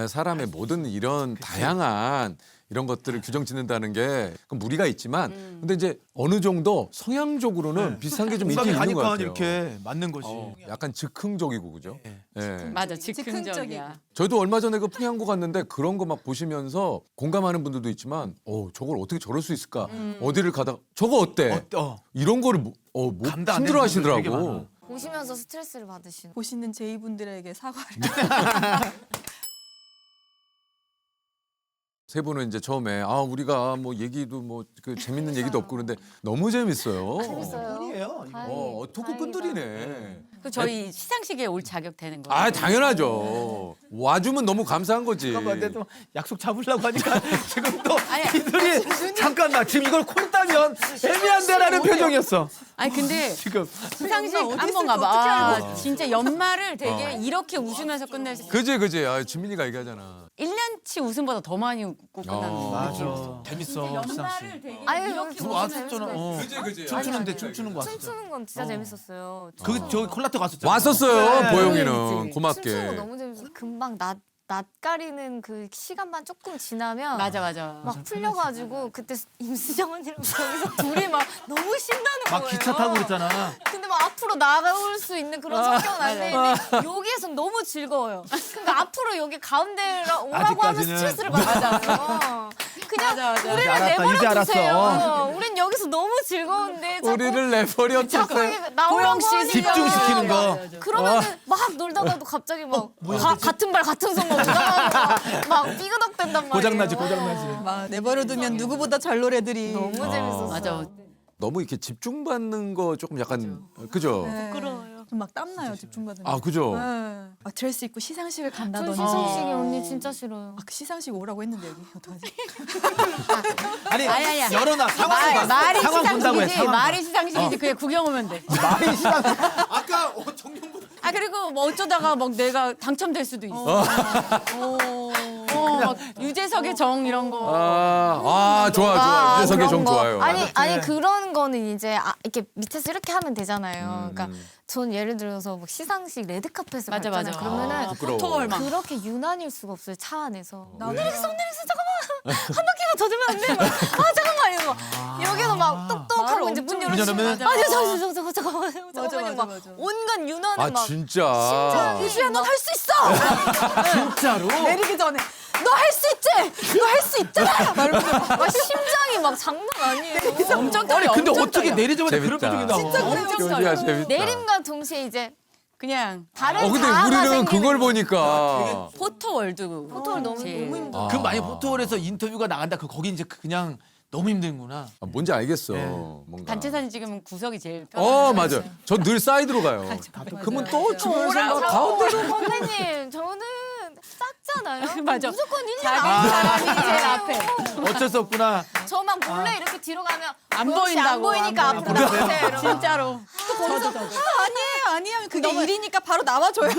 사람의 모든 이런 다양한 이런 것들을 규정 짓는다는 게 그건 무리가 있지만 근데 이제 어느 정도 성향적으로는 비슷한 게 좀 있긴 있는 것 가니까 같아요. 이렇게 맞는 거지. 약간 즉흥적이고 그죠? 예. 맞아, 즉흥적이고. 즉흥적이야. 저도 얼마 전에 그 풍양고 갔는데 그런 거 막 보시면서 공감하는 분들도 있지만 저걸 어떻게 저럴 수 있을까? 어디를 가다가 저거 어때? 이런 거를 감당 안 되는 분들 되게 힘들어하시더라고. 많아. 보시면서 스트레스를 받으시는. 보시는 제이분들에게 사과를. 세 분은 이제 처음에 우리가 뭐 얘기도 뭐 그 재밌는 얘기도 없고 그런데 너무 재밌어요. 재밌어요. 토크꾼들이네. 그 저희 시상식에 올 자격 되는 거예요. 당연하죠. 와주면 너무 감사한 거지. 근데 또 약속 잡으려고 하니까 지금 또 이들이 잠깐 나 지금 이걸 콜 따면 애매한데라는 표정이었어. 아니 근데 지금 시상식 어디 한번 있을지 가봐. 어떻게 진짜 연말을 되게 이렇게 웃으면서 끝낼 수 있어. 그지. 지민이가 얘기하잖아. 1년치 웃음보다 더 많이 웃고 끝나는 거. 맞아. 재밌어. 연말을 되게 아유 이렇게 너무 왔었잖아. 재밌었어요. 춤추는데 춤추는 거 왔었잖아. 춤추는 건 진짜 재밌었어요. 저기 콜라텍 왔었잖아. 왔었어요. 네. 보영이는 춤추는 거 고맙게. 너무 재밌어. 금방 낯 가리는 그 시간만 조금 지나면 맞아. 막 풀려가지고 그때 임수정 언니랑 거기서 둘이 막 너무 신나는 거예요. 막 기차 타고 그랬잖아. 근데 막 앞으로 나가올 수 있는 그런 성격은 아닌데 여기에서 너무 즐거워요. 그러니까 앞으로 여기 가운데 오라고 하면 아직까지는. 스트레스를 받아요. 그냥 맞아. 우리를 이제 내버려 알았어. 두세요. 우린 여기서 너무 즐거운데 자꾸 우리를 내버려 자꾸 뒀어요. 이게 나오라고 하니까 집중시키는 거. 그러면은 막 놀다가도 갑자기 막 같은 발 같은 손 막 막 삐그덕댄단 말이에요. 고장나지. 막 내버려두면 누구보다 잘 노래들이. 너무 재밌었어. 맞아. 너무 이렇게 집중받는 거 조금 약간 그죠? 부끄러워요. 막 땀나요 집중받으면. 그죠? 네. 막 드레스 입고 시상식을 전 간다더니. 시상식이 언니 진짜 싫어요. 그 시상식 오라고 했는데 여기 어떡하지? 아니 아니야. 열어놔. 상황 봐. 말이 상황 본다고 해. 시상식이지. 상황 봐. 말이 시상식이지. 그냥 구경 오면 돼. 말이 시간. 아까 정영보. 아 그리고 뭐 어쩌다가 막 내가 당첨될 수도 있어. 막 유재석의 정 이런 거. 좋아. 유재석의 그런 정 거. 좋아요. 아니 그런 거는 이제 이렇게 밑에서 이렇게 하면 되잖아요. 그러니까 전 예를 들어서 막 시상식 레드카펫을 맞아, 밟잖아요. 맞아. 그러면은 포토월 막. 그렇게 유난일 수가 없어요. 차 안에서. 내리겠어 잠깐만 한 바퀴만 더 들면 안 돼? 잠깐만 이러고 여기서 막 똑똑하고 이제 문 열어주면 아니요 잠깐만요. 막 온갖 유난을 막 진짜. 유주야 넌 할 수 있어. 진짜로? 내리기 전에 너 할 수 있지. 너 할 수 있잖아. 막 이러면서 막 심장이 막 장난 아니에요. 엄청 아니 떨려. 근데 엄청 어떻게 떨려. 내리자마자 그런 재밌다. 표정이 나와? 진짜 그래요. 엄청 여기가 떨려. 재밌다. 내림과 동시에 이제 그냥 다른 근데 자아가 우리는 생기는 그걸 거예요. 보니까 포토월드. 포토월 너무 제일. 힘들어. 그 만약 포토월에서 인터뷰가 나간다. 거기 이제 그냥 너무 힘든구나. 뭔지 알겠어. 네. 뭔가. 단체 사진 찍으면 구석이 제일 편해. 맞아. 전 늘 사이드로 가요. 그러면 또 주변에서 가운데로. 선배님 저는 쌌잖아요. 맞아. 무조건 1년 자기 사람이 제일 앞에. 어쩔 수 없구나. 저만 몰래 이렇게 뒤로 가면 안 뭐 혹시 안 보인다고. 보이니까 안 앞으로 보인다고. 나오세요. 이러고. 진짜로. 아니에요 하면 그게 일이니까 바로 나와줘요.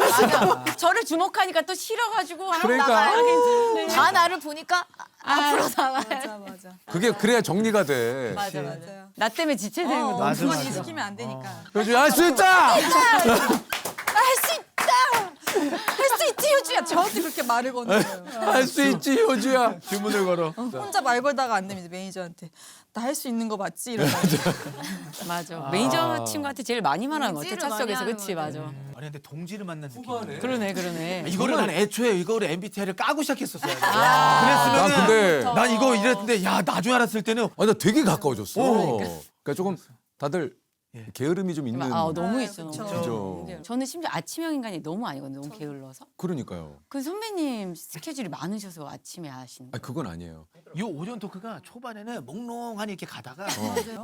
저를 주목하니까 또 싫어가지고 그러니까. 다 나를 보니까 앞으로 나가요. 맞아. 그게 그래야 정리가 돼. 맞아요. 나 때문에 지체되는 거 너무 맞아, 그건 맞아. 일시키면 안 되니까. 그래서 할 수 있다. 할 수 있다. 할 수 있지 유주야. 저한테 그렇게 말을 거는 거예요. 할 수 있지 효주야. 주문을 걸어. 혼자 말 걸다가 안 됩니다. 매니저한테. 나 할 수 있는 거 맞지? 이러면. 맞아. 매니저 친구한테 제일 많이 말하는 것 같아. 의지를 차 속에서. 많이 그치 하는 맞아. 아니 근데 동지를 만난 느낌. 그러네. 이거를 난 애초에 이거를 MBTI를 까고 시작했었어요. 난 그랬으면 근데 난 이거 이랬는데 야 나중에 알았을 때는 나 되게 가까워졌어. 오. 그러니까 조금 다들 게으름이 좀 있는. 너무 있어. 그쵸. 그죠. 저는 심지어 아침형 인간이 너무 아니거든요. 너무 게을러서. 그러니까요. 그 선배님 스케줄이 많으셔서 아침에 하시는 거예요. 그건 아니에요. 이 오전 토크가 초반에는 몽롱하니 이렇게 가다가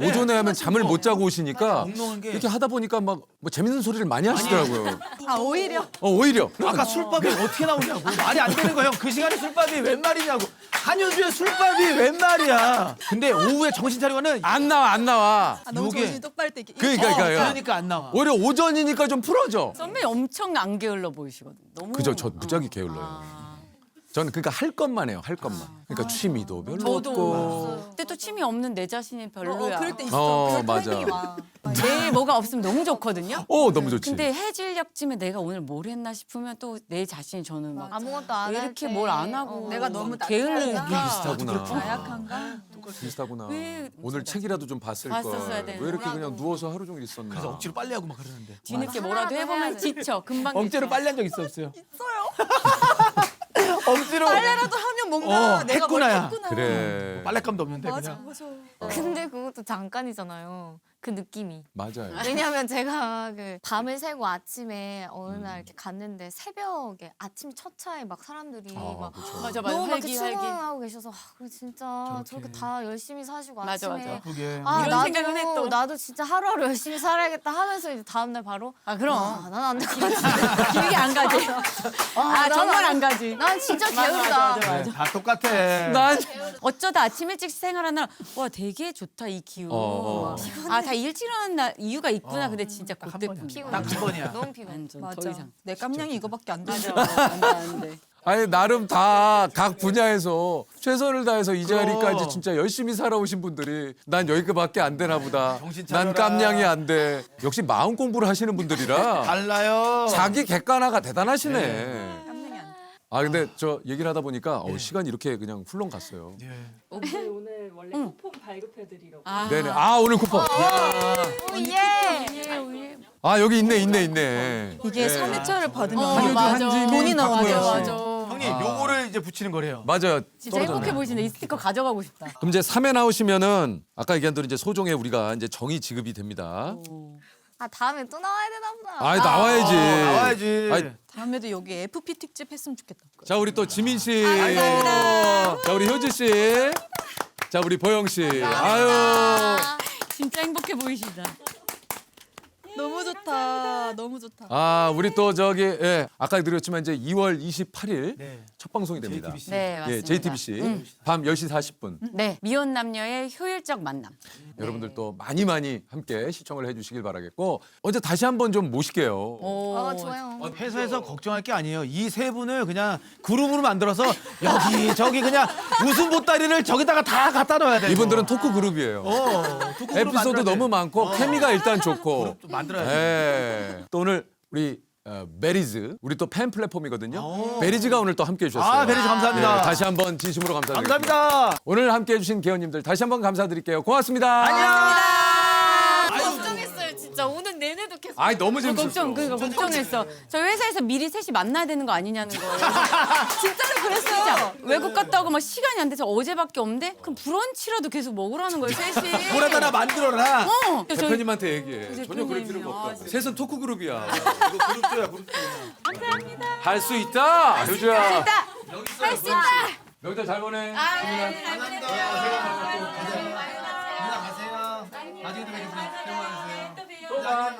오전에 하면 잠을 못 자고 오시니까 몽롱한 게 이렇게 하다 보니까 막 뭐 재밌는 소리를 많이 하시더라고요. 오히려 오히려. 아까 술밥이 어떻게 나오냐고 말이 안 되는 거야 형. 그 시간에 술밥이 웬 말이냐고. 한효주의 술밥이 웬 말이야. 근데 오후에 정신 차리고는 안 나와. 너무 요게- 정신이 똑바를 때 그러니까 안 나와. 오히려 오전이니까 좀 풀어져. 선배님 엄청 안 게을러 보이시거든요. 너무. 그죠. 저 무지하게 게을러요. 저는 그러니까 할 것만 해요. 할 것만. 그러니까 취미도 별로 저도. 없고. 근데 또 취미 없는 내 자신이 별로야. 그럴 때 있어. 그럴 때 맞아. 타이밍이 와. 내일 뭐가 없으면 너무 좋거든요. 너무 좋지. 근데 해질녘쯤에 내가 오늘 뭘 했나 싶으면 또 내 자신이 저는 막 아무것도 안 왜 할 이렇게 때. 뭘 안 하고 내가 너무 게을르니까 비슷하구나. 나약한가? 비슷하구나. 왜 오늘 책이라도 좀 봤을 걸. 봤었어야 되는데. 왜 이렇게 그냥 누워서 하루 종일 있었나. 그래서 억지로 빨리 하고 막 그러는데. 뒤늦게 맞아. 뭐라도 하나라도 해보면 해야 돼. 지쳐. 금방 억지로 지쳐. 빨리 한 적 있었어요? 억지로. 빨래라도 하면 뭔가 내가 뭘 했구나야. 했구나. 그래. 빨랫감도 없는데 맞아 그냥. 맞아. 근데 그것도 잠깐이잖아요. 그 느낌이. 맞아요. 왜냐면 제가 그 밤을 새고 아침에 어느 날 이렇게 갔는데 새벽에 아침 첫 차에 막 사람들이 막 그쵸. 맞아 너무 막 이렇게 활기. 출근하고 계셔서 그래 진짜 저렇게 다 열심히 사시고 맞아, 아침에 맞아. 예쁘게. 이런 생각은 해, 또. 나도 진짜 하루하루 열심히 살아야겠다 하면서 이제 다음 날 바로 그럼 난 안 될 것 같아. 길게 안 가지. 정말 안 가지. 난 진짜 맞아, 게으르다. 맞아. 네, 다 똑같아. 난 어쩌다 아침 일찍 생활하는 날, 와 되게 좋다 이 기운. 다 일찍 일어나는 날 이유가 있구나. 근데 진짜 그때뿐. 피곤해. 딱 한 번이야. 너무 피곤해. 완전 더 맞아. 이상. 내 깜냥이 이거밖에 안 되죠. 안 돼. 아니 나름 다 각 분야에서 최선을 다해서 이 자리까지 진짜 열심히 살아오신 분들이 난 여기까지밖에 안 되나 보다. 정신 난 차려라. 깜냥이 안 돼. 역시 마음 공부를 하시는 분들이라 달라요. 자기 객관화가 대단하시네. 깜냥이 안 돼. 근데 저 얘기를 하다 보니까 시간이 이렇게 그냥 훌렁 갔어요. 예. 오늘 원래 쿠폰 발급해드리려고. 네네. 오늘 쿠폰. 예. 여기 있네. 이게 예. 3회차를 받으면 맞아. 돈이 나와요. 맞아. 형님 요거를 이제 붙이는 거래요. 맞아요. 진짜 행복해 보이시네. 이 스티커 가져가고 싶다. 그럼 이제 3회 나오시면은 아까 얘기한 대로 이제 소정에 우리가 이제 정의 지급이 됩니다. 다음에 또 나와야 되나 보다. 나와야지. 나와야지. 아이, 다음에도 여기 FP 특집 했으면 좋겠다. 자 우리 또 지민 씨, 감사합니다. 자 우리 효주 씨, 자 우리 보영 씨, 아유, 진짜 행복해 보이시다. 너무 좋다. 너무 좋다. 아, 우리 또 저기 예, 아까 드렸지만 이제 2월 28일 네. 첫 방송이 됩니다. JTBC. 네, 맞습니다. 예, JTBC 밤 10시 40분. 네, 미혼 남녀의 효율적 만남. 여러분들 또 많이 함께 시청을 해주시길 바라겠고 언제 다시 한번 좀 모실게요. 오, 좋아요. 회사에서 걱정할 게 아니에요. 이 세 분을 그냥 그룹으로 만들어서 여기 저기 그냥 웃음 보따리를 저기다가 다 갖다 넣어야 돼요. 이분들은 토크 그룹이에요. 토크 그룹 에피소드 만들어야 너무 돼. 많고 케미가 일단 좋고. 그룹도 만들어야 돼. 예. 또 오늘 우리 베리즈 우리 또 팬 플랫폼이거든요. 베리즈가 오늘 또 함께해 주셨어요. 아, 베리즈 감사합니다. 네, 다시 한번 진심으로 감사드립니다. 감사합니다. 오늘 함께해 주신 개원님들 다시 한번 감사드릴게요. 고맙습니다. 걱정했어요 진짜 오늘 내내도 계속. 아이 너무 재밌었어. 걱정했어. 저희 회사에서 미리 셋이 만나야 되는 거 아니냐는 거예요. 진짜로 그랬어요. 진짜. 외국 갔다 오고 막 시간이 안 돼서 어제밖에 없는데 그럼 브런치라도 계속 먹으라는 거예요, 셋이. 뭐라도 하나 만들어라. 저희 대표님한테 얘기해. 전혀 그럴 대표님이요. 필요가 아, 없다고. 셋은 토크 그룹이야. 이거 그룹줘야 그룹. 할 수 있다. 효주야. 할 수 있다. 명절 잘 보내. 가세요. 나중에 또 뵙겠습니다. 수고하세요. 또 봐.